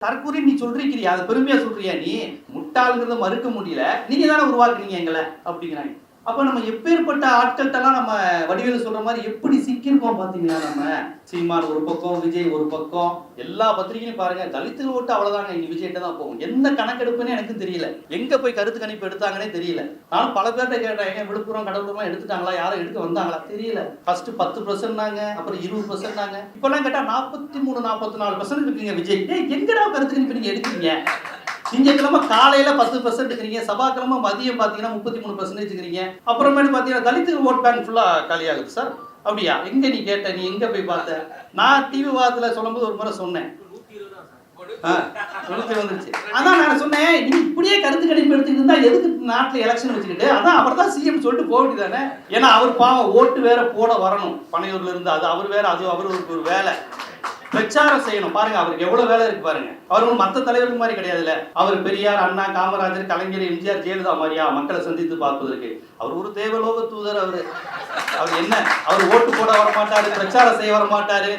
தற்கூரி நீ சொல்றீங்கிறியா, அது பெருமையா சொல்றியா? நீ முட்டாளுங்கிறத மறுக்க முடியல, நீங்க தானே உருவாக்குனீங்க எங்களை அப்படிங்கிறாங்க. அப்ப நம்ம எப்பேற்பட்ட ஆட்கள்கிட்டலாம் நம்ம வடிவேலு சொல்ற மாதிரி எப்படி சிக்கிருக்கோம் பாத்தீங்களா? நம்ம சீமான் ஒரு பக்கம், விஜய் ஒரு பக்கம், எல்லா பத்திரிகையும் பாருங்க, தலித்துகள் ஓட்டு அவ்வளவுதாங்க இங்க விஜய்கிட்ட தான் போகும். எந்த கணக்கெடுப்புன்னு எனக்கு தெரியல, எங்க போய் கருத்து கணிப்பு எடுத்தாங்கன்னே தெரியல. நானும் பல பேர்ட்ட கேட்டேன், விழுப்புரம் கடலூர்லாம் எடுத்துட்டாங்களா, யாரும் எடுக்க வந்தாங்களா தெரியல. ஃபர்ஸ்ட் 10% அப்புறம் 20% இப்பெல்லாம் கேட்டா 43, 44% இருக்குங்க விஜய். எங்கடா கருத்து கணிப்பு நீங்க எடுக்கிறீங்க? திங்கட்கிழமை காலையில 10% இருக்கிறீங்க, சபாக்கிழமை மதியம் பாத்தீங்கன்னா 33% இருக்கிறீங்க. அப்புறமேட்டு பாத்தீங்கன்னா தலித்துகள் ஓட் பேங்க் ஃபுல்லா காலியாகுது சார். அப்படியா? எங்க நீ கேட்ட, நீ எங்க போய் பார்த்த? நான் டிவி வாதத்துல சொல்லும்போது ஒரு முறை சொன்னேன், வந்துருச்சு. அதான் நான் சொன்னேன், நீ இப்படியே கருத்து கணிப்பு எடுத்துக்கிட்டு இருந்தா எதுக்கு நாட்டுல எலெக்ஷன் வச்சுக்கிட்டு? அதான் அவர் தான் சிஎம் சொல்லிட்டு போக வேண்டியதானே. ஏன்னா அவர் பாவம் ஓட்டு வேற போட வரணும் பனையூர்ல இருந்து, அது அவர் வேற, அது அவருக்கு ஒரு வேலை, பிரச்சாரம் செய்யணும். பாருங்க அவருக்கு எவ்வளவு வேலை இருக்கு பாருங்க. அவர் மற்ற தலைவருக்கு மாதிரி கிடையாதுல்ல. அவர் பெரியார், அண்ணா, காமராஜர், கலைஞர், எம்ஜிஆர், ஜெயலலிதா மாதிரியா மக்களை சந்தித்து பார்ப்பதற்கு? அவர் ஒரு தேவலோக தூதர். அவர் என்ன, அவர் ஓட்டு போட வர மாட்டாரு, பிரச்சாரம் செய்ய வர மாட்டாரு,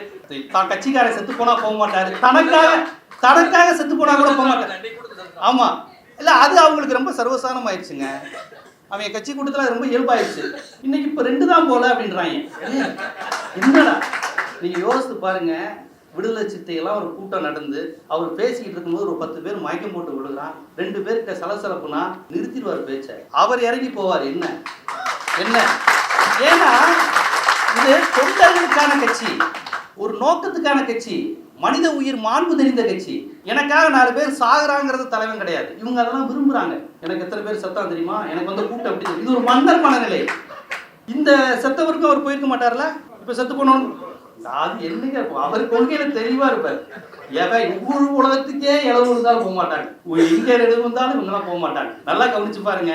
தான் கட்சிக்கார செத்து போனா போக மாட்டாரு, தனக்காக செத்து போனா கூட போக மாட்டாரு. ஆமா இல்ல, அது அவங்களுக்கு ரொம்ப சர்வசாதாரணம் ஆயிடுச்சுங்க. அவங்க கட்சி கூட்டத்தில் ரொம்ப இயல்பாயிடுச்சு. இன்னைக்கு இப்ப 2 தான் போல அப்படின்றாங்க. என்னடா நீங்க யோசித்து பாருங்க. விடுதலை சிறுத்தைகள்லாம் ஒரு கூட்டம் நடந்து அவர் பேசிக்கிட்டு இருக்கும்போது ஒரு 10 பேர் மயக்கம் போட்டு விழுகிறான். 2 பேருக்கு சலசலப்புனா நிறுத்திடுவார் பேச்ச, அவர் இறங்கி போவார். என்ன என்ன ஏன்னா இது தொண்டர்களுக்கான கட்சி, ஒரு நோக்கத்துக்கான கட்சி, மனித உயிர் மாண்பு தெரிந்த கட்சி. எனக்காக 4 பேர் சாகுறாங்கிறது தலைவன் கிடையாது. இவங்க அதெல்லாம் விரும்புறாங்க. எனக்கு எத்தனை பேர் செத்தான் தெரியுமா, எனக்கு வந்து கூட்டம் எப்படி? இது ஒரு மன்னர் மனநிலை. இந்த செத்தவருக்கும் அவர் போயிருக்க மாட்டார்ல. இப்ப செத்து போனோம் அது என்னங்க, அவர் கொள்கையில தெளிவா இருப்பார். ஒவ்வொரு உலகத்துக்கே இளவு இருந்தாலும் போக மாட்டாங்க, எங்க இடம் இருந்தாலும் இவங்கெல்லாம் போக மாட்டாங்க. நல்லா கவனிச்சு பாருங்க.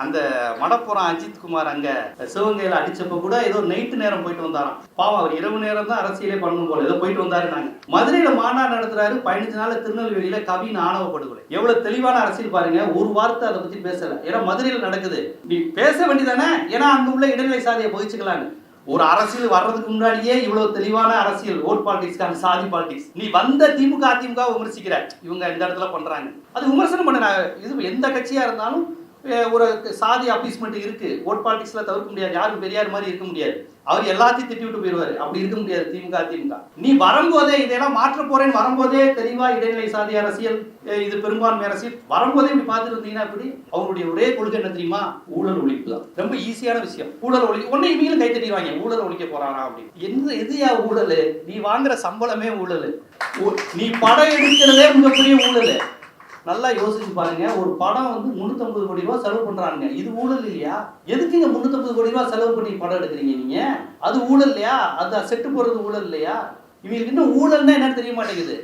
அந்த மடப்புறம் அஜித் குமார் அங்க சிவகையில அடிச்சப்ப கூட ஏதோ நைட்டு நேரம் போயிட்டு வந்தாராம். பாவம் அவர் இரவு நேரம் தான் அரசியலே பண்ணணும் போல, ஏதோ போயிட்டு வந்தாரு. நாங்க மதுரையில மாநாடு நடத்துறாரு, 15 நாள் திருநெல்வேலியில கவின் ஆணவ படுகொலை. எவ்வளவு தெளிவான அரசியல் பாருங்க. ஒரு வார்த்தை அதை பத்தி பேசல. ஏன்னா மதுரையில நடக்குது, நீ பேச வேண்டியதானே. ஏன்னா அங்க உள்ள இடைநிலை சாதியை பகிச்சுக்கலாங்க. ஒரு அரசியல் வர்றதுக்கு முன்னாடியே இவ்வளவு தெளிவான அரசியல், ஓட் பாலிடிக்ஸ், சாதி பாலிடிக்ஸ். நீ வந்த திமுக அதிமுக விமர்சிக்கிற, இவங்க இந்த இடத்துல பண்றாங்க, அது விமர்சனம் பண்ண. இது எந்த கட்சியா இருந்தாலும் ஒரு சாதி அப்பீஸ்மெண்ட் இருக்கு. ஓட் பாலிடிக்ஸ்ல தவிர்க்க முடியாது. யாரும் பெரியார் மாதிரி இருக்க முடியாது. அவர் எல்லாத்தையும் திட்டி விட்டு போயிடுவாரு. அப்படி இருக்க முடியாது திமுக அதிமுக. நீ வரும்போதே இதெல்லாம் மாற்ற போறேன்னு வரும்போதே தெளிவா இடைநிலை சாதி அரசியல், இது பெரும்பான்மை அரசியல் வரும்போதே இப்படி பார்த்துட்டு இருந்தீங்கன்னா இப்படி அவங்களுடைய ஒரே கொள்கை என்ன தெரியுமா? ஊழல் ஒழிப்பு தான். ரொம்ப ஈஸியான விஷயம். ஊழல் ஒழிப்பு ஒன்னே இவங்களும் கை தட்டிடுவாங்க, ஊழல் ஒழிக்க போறானா அப்படின்னு. என்ன எதுயா ஊழல்? நீ வாங்குற சம்பளமே ஊழல், நீ படம் எடுக்கிறதே மிகப்பெரிய ஊழல். நல்லா யோசிச்சு பாருங்க. ஒரு படம் வந்து 350 கோடி ரூபாய் செலவு பண்றாங்க, இது ஊழல் இல்லையா? எதுக்குங்க 350 கோடி ரூபாய் செலவு பண்ணி படம் எடுக்கிறீங்க நீங்க? அது ஊழல் இல்லையா? அது செட்டு போறது ஊழல் இல்லையா? இவங்களுக்கு இன்னும் ஊழல்னா என்னன்னு தெரிய மாட்டேங்குது.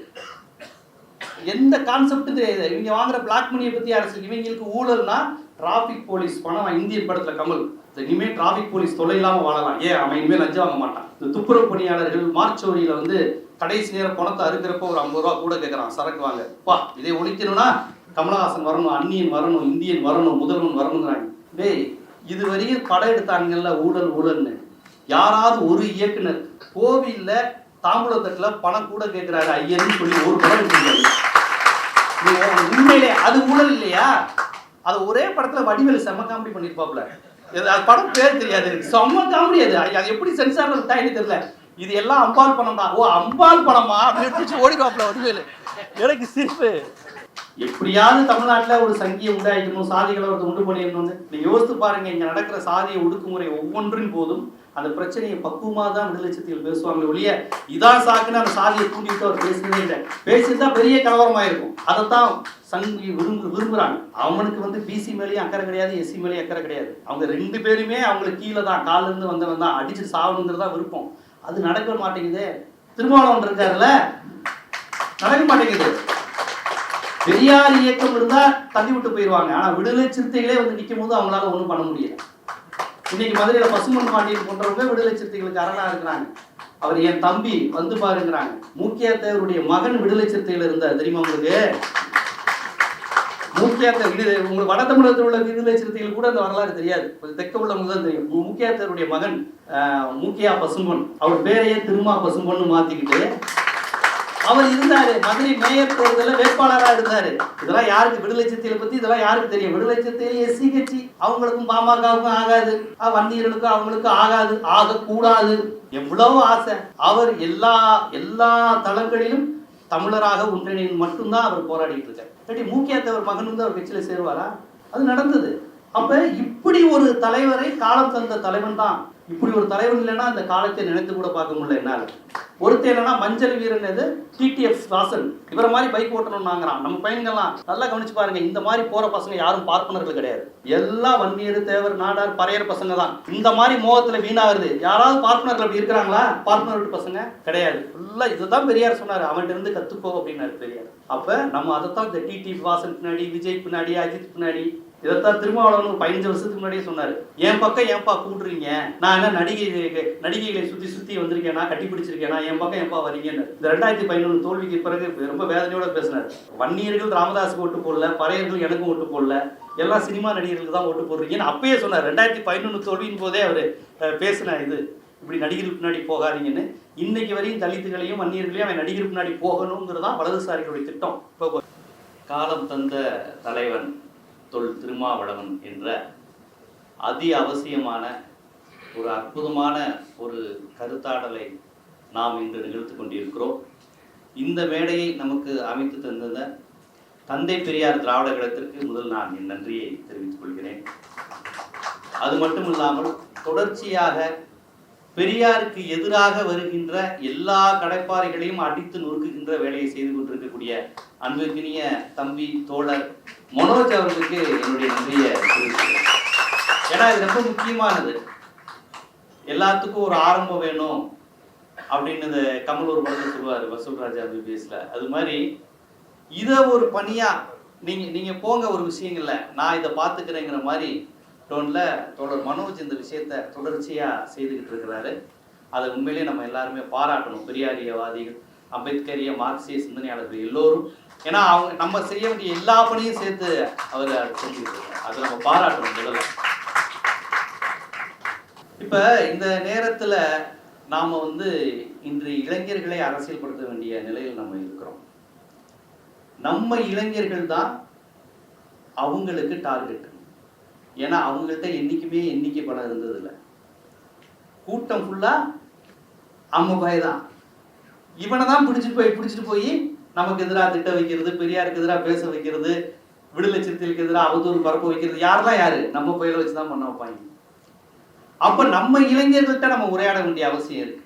எந்த கான்செப்ட் தெரியாது. இவங்க வாங்குற பிளாக் மணியை பத்தி அரசியல். இவங்களுக்கு ஊழல்னா டிராபிக் போலீஸ் பணம். இந்தியன் படத்துல கமல், இனிமே டிராபிக் போலீஸ் தொலை இல்லாம வாழலாம். ஏன் அவன் இனிமேல் லஞ்சம் வாங்க மாட்டான். இந்த துப்புரவு பணியாளர்கள் மார்ச்சோரியில வந்து கடைசி நேரம் பணத்தை அறுக்கிறப்ப ஒரு 50 ரூபா கூட கேட்கறான், சரக்கு வாங்க. வா, இதை ஒழிக்கணும்னா கமலஹாசன் வரணும், அந்நியன் வரணும், இந்தியன் வரணும், முதல்வன் வரணுங்கிறாங்க. டேய், இதுவரையும் படம் எடுத்தாங்கல்ல ஊழல் ஊழல்னு, யாராவது ஒரு இயக்குனர் கோவில்ல தாம்பூலத்தட்டுல பணம் கூட கேட்கிறாரு ஐயன்னு சொல்லி ஒரு படம் எடுத்துருக்காரு? உண்மையிலே அது ஊழல் இல்லையா? அது ஒரே படத்துல வடிவேலு செம்ம காமெடி பண்ணிருப்பாப்ல. படம் பேர் தெரியாது, செம்ம காமெடி. அது எப்படி சென்சார்ல விட்டா எனக்கு தெரியல. இது எல்லாம் அம்பாள் பணம் தான். ஓ, அம்பாள் பணமா அப்படின்னு ஓடிடுவாப்ல வடிவேலு. எனக்கு சிரிப்பு. எப்படியாவது தமிழ்நாட்டில் ஒரு சங்கியை உண்டாக்கணும், சாதிகளை உண்டு பண்ணிடணும்னு நீங்க யோசித்து பாருங்க. இங்க நடக்கிற சாதிய ஒடுக்குமுறை ஒவ்வொன்றின் போதும் அந்த பிரச்சனையை பக்குவமாக தான் விடுதலை சிறுத்தைகள் பேசுவாங்க ஒழிய இதான் சாக்குன்னு அந்த சாதியை தூண்டிட்டு அவர் பேசுனதே இல்லை. பேசியிருந்தா பெரிய கலவரமாயிருக்கும். அதைத்தான் சங்கி விரும்புறாங்க. அவனுக்கு வந்து பிசி மேலேயும் அக்கறை கிடையாது, எஸ்சி மேலேயும் அக்கறை கிடையாது. அவங்க 2 பேருமே அவங்களுக்கு கீழே தான், காலில இருந்து வந்தவன் தான், அடிச்சு சாவணுங்கிறதா விருப்பம். அது நடக்க மாட்டேங்குது. திருமாவளவன் இருக்காருல்ல, நடக்க மாட்டேங்குது. பெரியார் இயக்கம் இருந்தா தள்ளி விட்டு போயிடுவாங்க. ஆனா விடுதலை சிறுத்தைகளே வந்து நிற்கும் போது அவங்களால ஒன்றும் பண்ண முடியல. இன்னைக்கு மதுரையில பசுமன் பாண்டியன் போன்றவங்க விடுதலை சிறுத்தைகளுக்கு அரணா இருக்கிறாங்க. அவர் என் தம்பி வந்து பாருங்கிறாங்க. மூக்கியா தேவருடைய மகன் விடுதலை சிறுத்தைகள் இருந்தார் தெரியுமா உங்களுக்கு? மூக்கியா தேவர் உங்களுக்கு வட தமிழகத்தில் உள்ள விடுதலை சிறுத்தைகள் கூட அந்த வரலாறு தெரியாது, தெற்க உள்ளவங்க தான் தெரியும். மூக்கியா தேவருடைய மகன் மூக்கியா பசும்பொன், அவர் பேரையே திருமா பசும்பொன்னு மாத்திக்கிட்டு அவர் இருந்தாரு, மதுரை மேயர் தேர்தலில் வேட்பாளராக இருந்தாரு. இதெல்லாம் யாருக்கு, விடுதலை சிறுத்தைகளை பத்தி இதெல்லாம் யாருக்கு தெரியும்? விடுதலை சிறுத்தைகள் எஸ்சி கட்சி, அவங்களுக்கும் பாமகவுக்கும் ஆகாது, வன்னியர்களுக்கும் அவங்களுக்கும் ஆகாது, ஆகக்கூடாது. எவ்வளவு ஆசை. அவர் எல்லா தளங்களிலும் தமிழராக ஒன்றிணைந்து மட்டும்தான் அவர் போராடிட்டு இருக்கார். மூக்கியாத்தவர் மகன் வந்து அவர் கட்சியில சேருவாரா? அது நடந்தது. அப்ப இப்படி ஒரு தலைவரை காலம் தந்த தலைவன் தான். இப்படி ஒரு தலைவன் இல்லைன்னா அந்த காலத்தை நினைத்து கூட பார்க்க முடியல என்னால. ஒருத்தர் என்னன்னா மஞ்சள் வீரன், எது டிடிஎஃப் வாசன், இவரை மாதிரி பைக் ஓட்டணும்னாங்கிறான். நம்ம பையன்கள்லாம் நல்லா கவனிச்சு பாருங்க, இந்த மாதிரி போற பசங்க யாரும் பார்ப்பனர்கள் கிடையாது. எல்லாம் வன்னியர், தேவர், நாடார், பறையர் பசங்க தான். இந்த மாதிரி மோகத்துல வீணாகுது. யாராவது பார்ப்பனர்கள் அப்படி இருக்கிறாங்களா? பார்ப்பனர் பசங்க கிடையாது. ஃபுல்லா இதுதான் பெரியார் சொன்னாரு, அவன்கிட்ட இருந்து கத்துக்கோ அப்படின்னாரு பெரியார். அப்ப நம்ம அதைத்தான் இந்த டிடிஎஃப் வாசன் பின்னாடி, விஜய் பின்னாடி, அஜித் பின்னாடி, இதைத்தான் திருமாவளவன் 15 வருஷத்துக்கு முன்னாடியே சொன்னாரு. என் பக்கம் ஏன்பா கூட்டுறீங்க? நான் என்ன நடிகைகளை சுத்தி வந்திருக்கேனா, கட்டி பிடிச்சிருக்கேனா? என் பக்கம் ஏன்பா வரீங்கன்னு இந்த 2011 தோல்விக்கு பிறகு ரொம்ப வேதனையோட பேசினார். வன்னியர்கள் ராமதாஸுக்கு ஓட்டு போடல, பறையர்கள் எனக்கும் ஓட்டு போடல, எல்லாம் சினிமா நடிகர்களுக்கு தான் ஓட்டு போடுறீங்கன்னு அப்பயே சொன்னார். 2011 தோல்வியின் போதே அவர் பேசின இது, இப்படி நடிகர்கள் பின்னாடி போகாதீங்கன்னு. இன்னைக்கு வரையும் தலித்துகளையும் வன்னியர்களையும் அவன் நடிகர் பின்னாடி போகணுங்கிறதான் வலதுசாரிகளுடைய திட்டம். இப்போ காலம் தந்த தலைவன் தொல் திருமாவளவன் என்ற அதி அவசியமான ஒரு அற்புதமான ஒரு கருத்தாடலை நாம் இன்று நிகழ்த்து கொண்டிருக்கிறோம். இந்த மேடையை நமக்கு அமைத்து தந்த தந்தை பெரியார் திராவிட கழகத்திற்கு முதல் நான் என் நன்றியை தெரிவித்துக் கொள்கிறேன். அது மட்டும் இல்லாமல் தொடர்ச்சியாக பெரியாருக்கு எதிராக வருகின்ற எல்லா கடைப்பாறைகளையும் அடித்து நொறுக்குகின்ற வேலையை செய்து கொண்டிருக்கக்கூடிய அன்பிற்கினிய தம்பி தோழர் மனோஜ் அவர்களுக்கு என்னுடைய நன்றியை தெரிவிக்கிறேன். ஏன்னா இது ரொம்ப முக்கியமானது. எல்லாத்துக்கும் ஒரு ஆரம்பம் வேணும் அப்படின்னு கமல் ஒரு படத்தை சொல்லுவார், வசூல்ராஜா பிபிஎஸ்ல. அது மாதிரி இதை ஒரு பணியா நீங்க போங்க ஒரு விஷயங்கள்ல, நான் இதை பார்த்துக்கிறேங்கிற மாதிரி டோன்ல தோழர் மனோஜ் இந்த விஷயத்த தொடர்ச்சியா செய்துக்கிட்டு இருக்கிறாரு. அதை உண்மையிலேயே நம்ம எல்லாருமே பாராட்டணும். பெரியாரியவாதிகள், அம்பேத்கரிய, மார்க்சிய சிந்தனையாளர்கள் எல்லோரும். ஏன்னா அவங்க நம்ம செய்ய வேண்டிய எல்லா பணியும் சேர்த்து அவர் செஞ்சுக்கிட்டு இருக்காரு. அதை நம்ம பாராட்டணும் முதல்ல. இப்ப இந்த நேரத்துல நாம இன்று இளைஞர்களை அரசியல்படுத்த வேண்டிய நிலையில் நம்ம இருக்கிறோம். நம்ம இளைஞர்கள் தான் அவங்களுக்கு டார்கெட். ஏன்னா அவங்கள்ட்ட என்னைக்குமே எண்ணிக்கை படம் இருந்தது இல்லை. கூட்டம் ஃபுல்லா அவங்க பயதான். இவனை தான் பிடிச்சிட்டு போய் நமக்கு எதிராக திட்ட வைக்கிறது, பெரியாருக்கு எதிராக பேச வைக்கிறது, விடுதலை சிறுத்தைகளுக்கு எதிராக அவதூறு பரப்ப வைக்கிறது. யாரெல்லாம் யாரு? நம்ம பயில வச்சுதான் பண்ண வைப்பாங்க. அப்ப நம்ம இளைஞர்கள்ட்ட நம்ம உரையாட வேண்டிய அவசியம் இருக்கு.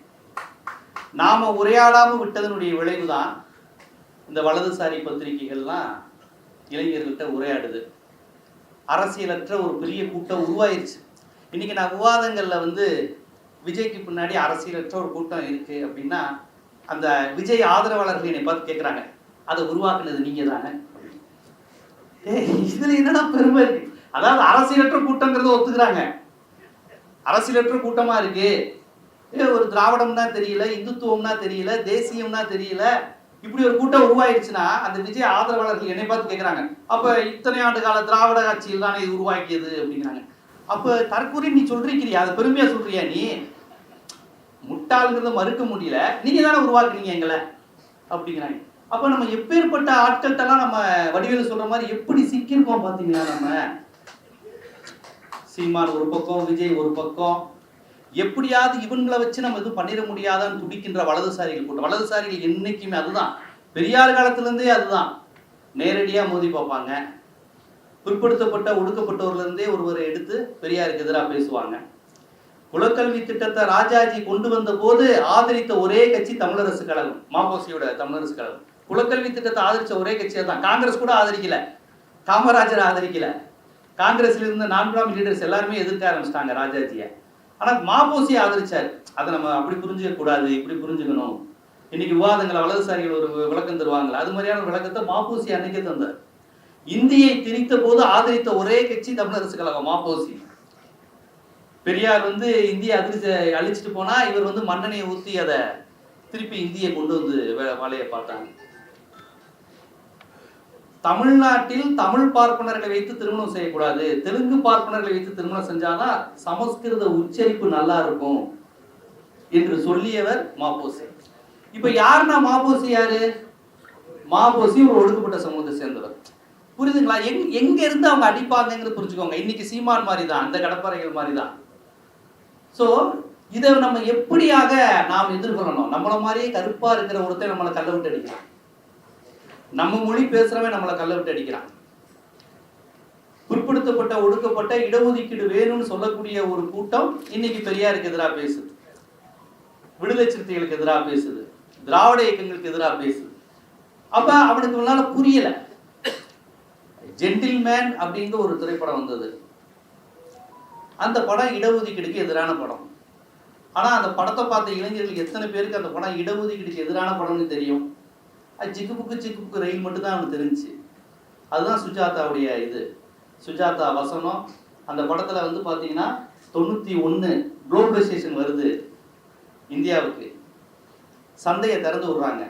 நாம உரையாடாம விட்டதனுடைய விளைவுதான் இந்த வலதுசாரி பத்திரிகைகள்லாம் இளைஞர்கள்ட்ட உரையாடுது. அரசியலற்ற ஒரு பெரிய கூட்டம் உருவாயிருச்சு. இன்னைக்கு நான் விவாதங்கள்ல விஜய்க்கு பின்னாடி அரசியலற்ற ஒரு கூட்டம் இருக்கு அப்படின்னா, அந்த விஜய் ஆதரவாளர்கள் என்னை பார்த்து கேட்குறாங்க, அதை உருவாக்குனது நீங்க தானே? இதுல என்னன்னா பெருமை இருக்கு. அதாவது அரசியலற்ற கூட்டங்கிறத ஒத்துக்கிறாங்க. அரசியலற்ற கூட்டமா இருக்கு, ஒரு திராவிடம்னா தெரியல, இந்துத்துவம்னா தெரியல, தேசியம்னா தெரியல, இப்படி ஒரு கூட்டம் உருவாயிருச்சுன்னா அந்த விஜய் ஆதரவாளர்கள் என்னை பார்த்து கேட்குறாங்க, அப்ப இத்தனை ஆண்டு கால திராவிட ஆட்சியில் தானே இது உருவாக்கியது அப்படிங்கிறாங்க. அப்ப தற்கூரி நீ சொல்றீங்கிறியா? அதை பெருமையா சொல்றியா? நீ முட்டாளுங்கிறத மறுக்க முடியல, நீங்க தானே உருவாக்குறீங்க எங்களை அப்படிங்கிறாங்க. அப்ப நம்ம எப்பேற்பட்ட ஆட்கள்கிட்டலாம் நம்ம வடிவேலு சொல்ற மாதிரி எப்படி சிக்கிருக்கோம் பாத்தீங்களா? நம்ம சீமான் ஒரு பக்கம், விஜய் ஒரு பக்கம், எப்படியாவது இவங்களை வச்சு நம்ம எதுவும் பண்ணிட முடியாதான்னு துடிக்கின்ற வலதுசாரிகள் கூட்டம். வலதுசாரிகள் என்னைக்குமே அதுதான், பெரியார் காலத்திலிருந்தே அதுதான். நேரடியா மோதி பார்ப்பாங்க. பிற்படுத்தப்பட்ட ஒடுக்கப்பட்டவர்ல இருந்தே ஒருவரை எடுத்து பெரியாருக்கு எதிராக பேசுவாங்க. குலக்கல்வி திட்டத்தை ராஜாஜி கொண்டு வந்த போது ஆதரித்த ஒரே கட்சி தமிழரசு கழகம், மாபோசியோட தமிழரசு கழகம். குலக்கல்வி திட்டத்தை ஆதரிச்ச ஒரே கட்சியா தான். காங்கிரஸ் கூட ஆதரிக்கல, காமராஜர் ஆதரிக்கல. காங்கிரஸ்ல இருந்த 4 லீடர்ஸ் எல்லாருமே எதிர்க்க ஆரம்பிச்சிட்டாங்க ராஜாஜியை. ஆனா மாபோசி ஆதரிச்சாரு. அதை நம்ம அப்படி புரிஞ்சுக்க கூடாது, இப்படி புரிஞ்சுக்கணும். இன்னைக்கு விவாதங்களை வலதுசாரிகள் ஒரு விளக்கம் தருவாங்களா, அது மாதிரியான விளக்கத்தை மாபோசி அன்னைக்கே தந்தார். இந்தியை திணித்த போது ஆதரித்த ஒரே கட்சி தமிழரசு கழகம், மாபோசி. பெரியார் இந்தியை அழிச்சிட்டு போனா இவர் மண்ணெண்ணெயை ஊத்தி அதை திருப்பி இந்தியை கொண்டு வேலையை பார்த்தாங்க. தமிழ்நாட்டில் தமிழ் பார்ப்பனர்களை வைத்து திருமணம் செய்யக்கூடாது, தெலுங்கு பார்ப்பனர்களை வைத்து திருமணம் செஞ்சாதான் சமஸ்கிருத உச்சரிப்பு நல்லா இருக்கும் என்று சொல்லியவர் மாபோசி. இப்ப யாருன்னா மாபோசி யாரு? மாபோசி ஒரு ஒடுக்கப்பட்ட சமூகத்தை சேர்ந்தவர். புரியுதுங்களா? எங்க இருந்து அவங்க அடிப்பாங்கங்கிறது புரிஞ்சுக்கோங்க. இன்னைக்கு சீமான் மாதிரி தான், அந்த கடப்பாறைகள் மாதிரி தான். சோ இதை நம்ம எப்படியாக நாம் எதிர்கொள்ளணும்? நம்மள மாதிரியே கருப்பா இருக்கிற ஒருத்தர் நம்மளை கல்ல விட்டு அடிக்கிறான், நம்ம மொழி பேசுறவன் நம்மளை கல்ல விட்டு அடிக்கிறான். பிற்படுத்தப்பட்ட ஒடுக்கப்பட்ட இடஒதுக்கீடு வேணும்னு சொல்லக்கூடிய ஒரு கூட்டம் இன்னைக்கு பெரியாருக்கு எதிராக பேசுது, விடுதலை சிறுத்தைகளுக்கு எதிராக பேசுது, திராவிட இயக்கங்களுக்கு எதிராக பேசுது. அப்ப அவனுக்கு முன்னால புரியல. ஜென்டில்மேன் அப்படிங்கிற ஒரு திரைப்படம் வந்தது. அந்த படம் இடஒதுக்கீடுக்கு எதிரான படம். ஆனா அந்த படத்தை பார்த்த இளைஞர்களுக்கு எத்தனை பேருக்கு அந்த படம் இடஒதுக்கீடுக்கு எதிரான படம்னு தெரியும்? அது சிக்கு ரயில் மட்டும் தான் அவனுக்கு தெரிஞ்சு. அதுதான் சுஜாதாவுடைய இது, சுஜாதா வசனம். அந்த படத்துல வந்து பாத்தீங்கன்னா 91 குளோபலைசேஷன் வருது இந்தியாவுக்கு, சந்தையை திறந்து விடுறாங்க.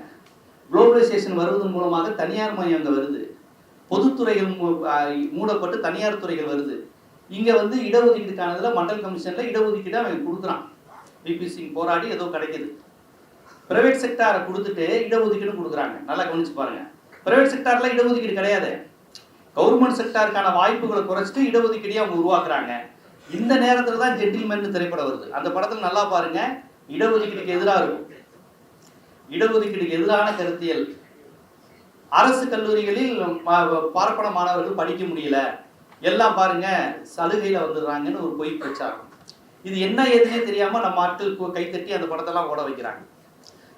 குளோபலைசேஷன் வருவதன் மூலமாக தனியார் மயம் அங்கே வருது, பொதுத்துறைகள் மூடப்பட்டு தனியார் துறைகள் வருது. இங்கே வந்து இடஒதுக்கீடுக்கானதில் மண்டல் கமிஷனில் இடஒதுக்கீடு அவன் கொடுக்குறான். பிபி சிங் போராடி ஏதோ கிடைக்குது. பிரைவேட் செக்டாரை கொடுத்துட்டு இடஒதுக்கீடு கொடுக்குறாங்க. நல்லா கவனிச்சு பாருங்க. பிரைவேட் செக்டாரில் இடஒதுக்கீடு கிடையாது. கவர்மெண்ட் செக்டாருக்கான வாய்ப்புகளை குறைச்சிட்டு இடஒதுக்கீடையே அவங்க உருவாக்குறாங்க. இந்த நேரத்தில் தான் ஜென்டில்மேன் திரைப்படம் வருது. அந்த படத்தில் நல்லா பாருங்க, இடஒதுக்கீடுக்கு எதிராக இருக்கும், இடஒதுக்கீடுக்கு எதிரான கருத்தியல். அரசு கல்லூரிகளில் பார்ப்பன மாணவர்கள் படிக்க முடியல, எல்லாம் பாருங்க சலுகையில வந்துடுறாங்கன்னு ஒரு பொய் பிரச்சாரம். இது என்ன ஏதுன்னே தெரியாம நம்ம ஆட்கள் கைத்தட்டி அந்த படத்தெல்லாம் ஓட வைக்கிறாங்க.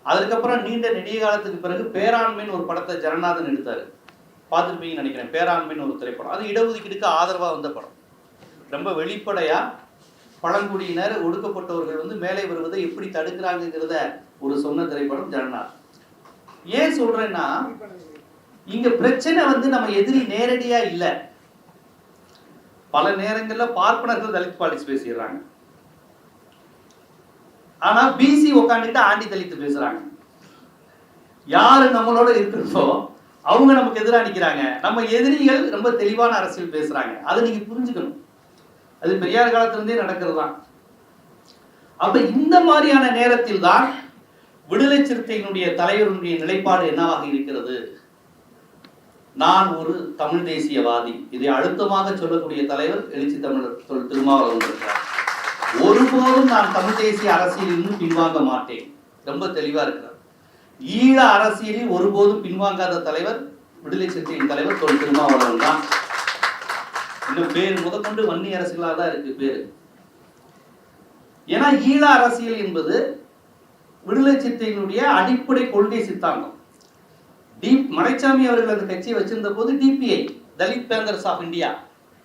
அதுக்கப்புறம் நீண்ட நெடிய காலத்துக்கு பிறகு பேராண்மைன்னு ஒரு படத்தை ஜெகநாதன் எடுத்தாரு, பார்த்துருப்பீங்கன்னு நினைக்கிறேன். பேராண்மைன்னு ஒரு திரைப்படம், அது இடஒதுக்கீடுக்கு ஆதரவா வந்த படம். ரொம்ப வெளிப்படையா பழங்குடியினர் ஒடுக்கப்பட்டவர்கள் வந்து மேலே வருவதை எப்படி தடுக்கிறாங்கிறத ஒரு சொன்ன திரைப்படம் ஜெகநாத். ஏன் சொல்றேன்னா, இங்க பிரச்சனை வந்து நம்ம எதிரி நேரடியா இல்ல. பல நேரங்கள்ல பார்ப்பனர்கள் தலித் பாலிடிக்ஸ் பேசிடுறாங்க, ஆனா பிசி உட்காந்துட்டு ஆண்டி தலித்து பேசுறாங்க. யாரு நம்மளோட இருக்கிறதோ அவங்க நமக்கு எதிராக நிக்கிறாங்க. நம்ம எதிரிகள் ரொம்ப தெளிவான அரசியல் பேசுறாங்க. அதை நீங்க புரிஞ்சுக்கணும். அது பெரியார் காலத்திலிருந்தே நடக்கிறது தான். அப்ப இந்த மாதிரியான நேரத்தில் தான் விடுதலை சிறுத்தைகளுடைய தலைவருடைய நிலைப்பாடு என்னவாக இருக்கிறது? நான் ஒரு தமிழ் தேசியவாதி. இதை அழுத்தமாக சொல்லக்கூடிய தலைவர் எழுச்சி தமிழர் திருமாவளவன் இருக்கிறார். ஒருபோதும் நான் தமிழ் தேசிய அரசியலில் பின்வாங்க மாட்டேன், ரொம்ப தெளிவா இருக்கிறார். ஈழ அரசியலில் ஒருபோதும் பின்வாங்காத தலைவர் விடுதலை சிறுத்தையின் தலைவர் திருமாவளவன் தான். இன்னும் பேர் முதற்கொண்டு வன்னி அரசியலாக தான் இருக்கு பேரு. ஏன்னா ஈழ அரசியல் என்பது விடுதலை சிறுத்தைகளுடைய அடிப்படை கொள்கை சித்தாந்தம். மலைச்சாமி அவர்கள் அந்த கட்சியை வச்சிருந்த போது DPI, Dalit panthers of India,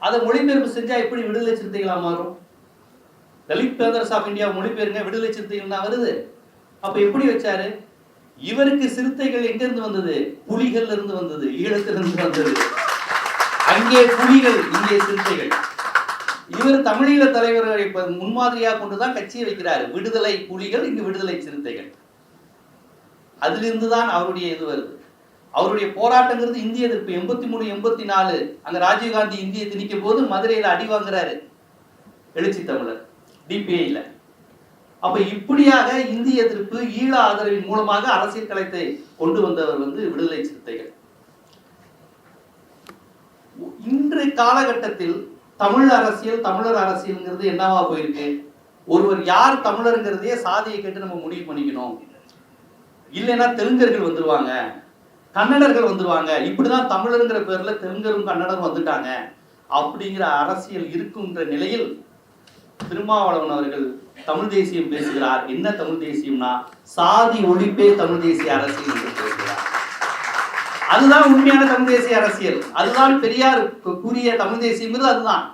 அதை மொழிபெயர்ப்பு செஞ்சா எப்படி விடுதலை சிறுத்தைகளா மாறும்? தலித் பேந்தர்ஸ் ஆஃப் இந்தியா மொழிபெயர்ங்க, விடுதலை சிறுத்தைகள் தான் வருது. அப்ப எப்படி வச்சாரு? இவருக்கு சிறுத்தைகள் எங்க இருந்து வந்தது? புலிகள் இருந்து வந்தது, ஈழத்திலிருந்து வந்தது. அங்கே புலிகள், இங்கே சிறுத்தைகள். இவர் தமிழீழ தலைவர்களை முன்மாதிரியாக கொண்டுதான் கட்சியை வைக்கிறாரு. விடுதலை புலிகள், இங்கு விடுதலை சிறுத்தைகள். அதிலிருந்துதான் அவருடைய இது வருது. அவருடைய போராட்டங்கிறது இந்திய எதிர்ப்பு. 83, 84 அங்க ராஜீவ்காந்தி இந்திய திணிக்கும் போது மதுரையில அடி வாங்குறாரு எழுச்சி தமிழர் டிபிஐல. அப்ப இப்படியாக இந்திய எதிர்ப்பு, ஈழ ஆதரவின் மூலமாக அரசியல் களத்தை கொண்டு வந்தவர் வந்து விடுதலை சிறுத்தைகள். இன்றைய காலகட்டத்தில் தமிழ் அரசியல், தமிழர் அரசியல்ங்கிறது என்னவா போயிருக்கு? ஒருவர் யார் தமிழருங்கிறதையே சாதியை கேட்டு நம்ம முடிவு பண்ணிக்கணும். இல்லைன்னா தெலுங்கர்கள் வந்துருவாங்க, கன்னடர்கள் வந்துருவாங்க, இப்படிதான் தமிழருங்கிற பேர்ல தெலுங்கரும் கன்னடரும் வந்துட்டாங்க அப்படிங்கிற அரசியல் இருக்குன்ற நிலையில் திருமாவளவன் அவர்கள் தமிழ் தேசியம் பேசுகிறார். என்ன தமிழ் தேசியம்னா சாதி ஒழிப்பே தமிழ் தேசிய அரசியல் என்று பேசுகிறார். அதுதான் உண்மையான தமிழ் தேசிய அரசியல். அதுதான் பெரியார் கூறிய தமிழ் தேசியம். அதுதான்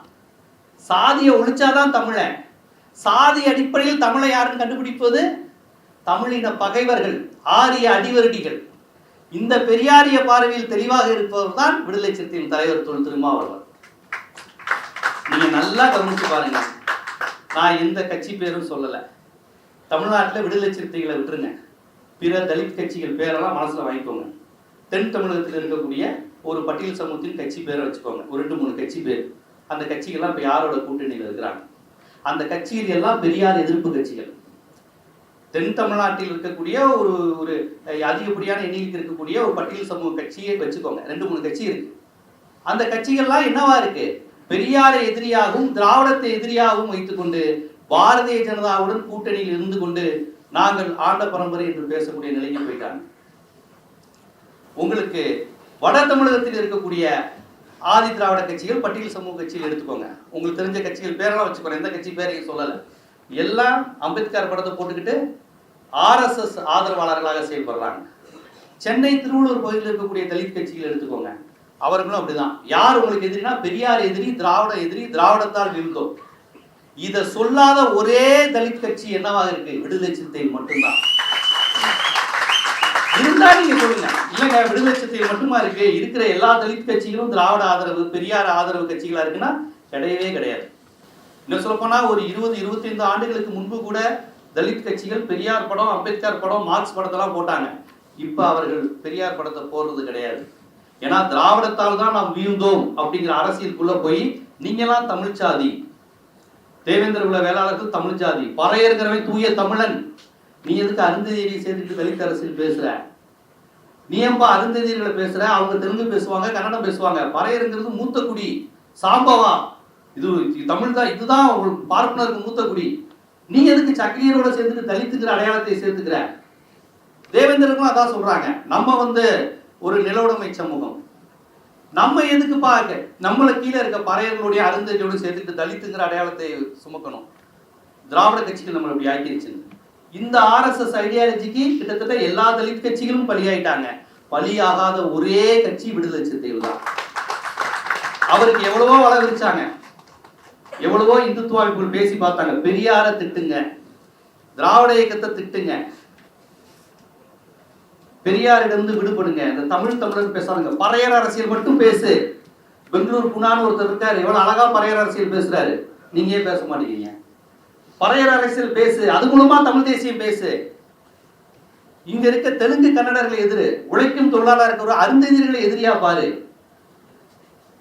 சாதியை ஒழிச்சாதான் தமிழன். சாதி அடிப்படையில் தமிழை யாருன்னு கண்டுபிடிப்பது? தமிழின பகைவர்கள், ஆரிய அடிவருடிகள். இந்த பெரியாரிய பார்வையில் தெளிவாக இருப்பவர் தான் விடுதலை சிறுத்தையின் தலைவர் திருமாவளவன். நீங்க நல்லா கவனிச்சு பாருங்க. நான் எந்த கட்சி பேரும் சொல்லல. தமிழ்நாட்டில் விடுதலை சிறுத்தைகளை விட்டுருங்க, பிற தலித் கட்சிகள் பேரெல்லாம் மனசுல வாங்கிக்கோங்க. தென் தமிழகத்தில் இருக்கக்கூடிய ஒரு பட்டியல் சமூகத்தின் கட்சி பேரை வச்சுக்கோங்க, ஒரு 2-3 கட்சி பேர். அந்த கட்சிகள்லாம் இப்ப யாரோட கூட்டணியில் இருக்கிறாங்க? அந்த கட்சிகள் எல்லாம் பெரியார் எதிர்ப்பு கட்சிகள். தென் தமிழ்நாட்டில் இருக்கக்கூடிய ஒரு ஒரு அதிகப்படியான எண்ணிக்கைக்கு இருக்கக்கூடிய ஒரு பட்டியல் சமூக கட்சியை வச்சுக்கோங்க, 2-3 கட்சி இருக்கு. அந்த கட்சிகள்லாம் என்னவா இருக்கு? பெரியாரை எதிரியாகவும் திராவிடத்தை எதிரியாகவும் வைத்துக்கொண்டு பாரதிய ஜனதாவுடன் கூட்டணியில் இருந்து கொண்டு நாங்கள் ஆண்ட பரம்பரை என்று பேசக்கூடிய நிலைக்கு போயிட்டாங்க. உங்களுக்கு வட தமிழகத்தில் இருக்கக்கூடிய ஆதி திராவிட கட்சிகள் பட்டியல் சமூக கட்சியில் எடுத்துக்கோங்க. உங்களுக்கு தெரிஞ்ச கட்சிகள் பேரெல்லாம் வச்சுக்கோங்க, எந்த கட்சி பேரையும் சொல்லலை. எல்லாம் அம்பேத்கர் படத்தை போட்டுக்கிட்டு RSS ஆதரவாளர்களாக செயல்படுறாங்க. சென்னை திருவள்ளூர் பகுதியில் இருக்கக்கூடிய தலித் கட்சிகள் எடுத்துக்கோங்க, அவர்களும் அப்படிதான். யார் உங்களுக்கு எதிரினா பெரியார் எதிரி, திராவிட எதிரி, திராவிடத்தால் வீழ்ந்தோம். இதை சொல்லாத ஒரே தலித் கட்சி என்னவாக இருக்கு? விடுதலை சிறுத்தைகள் மட்டும்தான். இருந்தா நீங்க சொல்லுங்க, இல்லைங்க விடுதலை சிறுத்தைகள் மட்டுமா இருக்கு, இருக்கிற எல்லா தலித் கட்சிகளும் திராவிட ஆதரவு பெரியார் ஆதரவு கட்சிகளா இருக்குன்னா கிடையவே கிடையாது. இன்னும் சொல்ல போனா ஒரு 20-25 ஆண்டுகளுக்கு முன்பு கூட தலித் கட்சிகள் பெரியார் படம், அம்பேத்கர் படம், மார்க்ஸ் படத்தெல்லாம் போட்டாங்க. இப்ப அவர்கள் பெரியார் படத்தை போடுறது கிடையாது. ஏன்னா திராவிடத்தால் தான் நாம் வீழ்ந்தோம் அப்படிங்கிற அரசியலுக்குள்ள போய் நீங்கெல்லாம் தமிழ் சாதி, தேவேந்திர குல வேளாளர்கள் தமிழ் ஜாதி, பறையர்கிறவன் தூய தமிழன், நீ எதுக்கு அருந்ததியை சேர்த்துட்டு தலித் அரசியல் பேசுற? நீ ஏன்பா அருந்ததிகளை பேசுற? அவங்க தெலுங்கு பேசுவாங்க, கன்னடம் பேசுவாங்க. பறையருங்கிறது மூத்த குடி, சாம்பவா, இது தமிழ் தான், இதுதான் பார்ப்பனருக்கு மூத்த குடி. நீ எதுக்கு சக்கிலியரோட சேர்த்துட்டு தலித்துக்கிற அடையாளத்தை சேர்த்துக்கிற? தேவேந்திரர்களும் அதான் சொல்றாங்க, நம்ம ஒரு நிலவுடைமை சமூகம், நம்ம எதுக்கு பார்க்க நம்மளை கீழே இருக்க பறையர்களுடைய அருந்ததியோடு சேர்த்துட்டு தலித்துங்கிற அடையாளத்தை சுமக்கணும்? திராவிட கட்சிகள் நம்மளை அப்படி ஆக்கிருச்சு. இந்த RSS ஐடியாலஜிக்கு கிட்டத்தட்ட எல்லா தலித் கட்சிகளும் பலியாயிட்டாங்க. பலியாகாத ஒரே கட்சி விடுதலை சிறுத்தைகள் தான். அவருக்கு எவ்வளவோ வள விரிச்சாங்க, எவ்வளவோ இந்துத்துவ அமைப்புகள் பேசி பார்த்தாங்க. பெரியார திட்டுங்க, திராவிட இயக்கத்தை திட்டுங்க, பெரியாரிடமிருந்து விடுபடுங்க, இந்த தமிழர் பேசாதுங்க, பறையர் அரசியல் மட்டும் பேசு. பெங்களூர் குணான்னு ஒருத்தர் இருக்காரு, எவ்வளவு அழகா பறையர் அரசியல் பேசுறாரு, நீங்க ஏன் பேச மாட்டேங்கிறீங்க? பறையர் அரசியல் பேசு, அது மூலமா தமிழ் தேசியம் பேசு. இங்க இருக்க தெலுங்கு கன்னடர்களை எதிரு, உழைக்கும் தொழிலாளர் இருக்கிற அருந்ததியர்களை எதிரியா பாரு.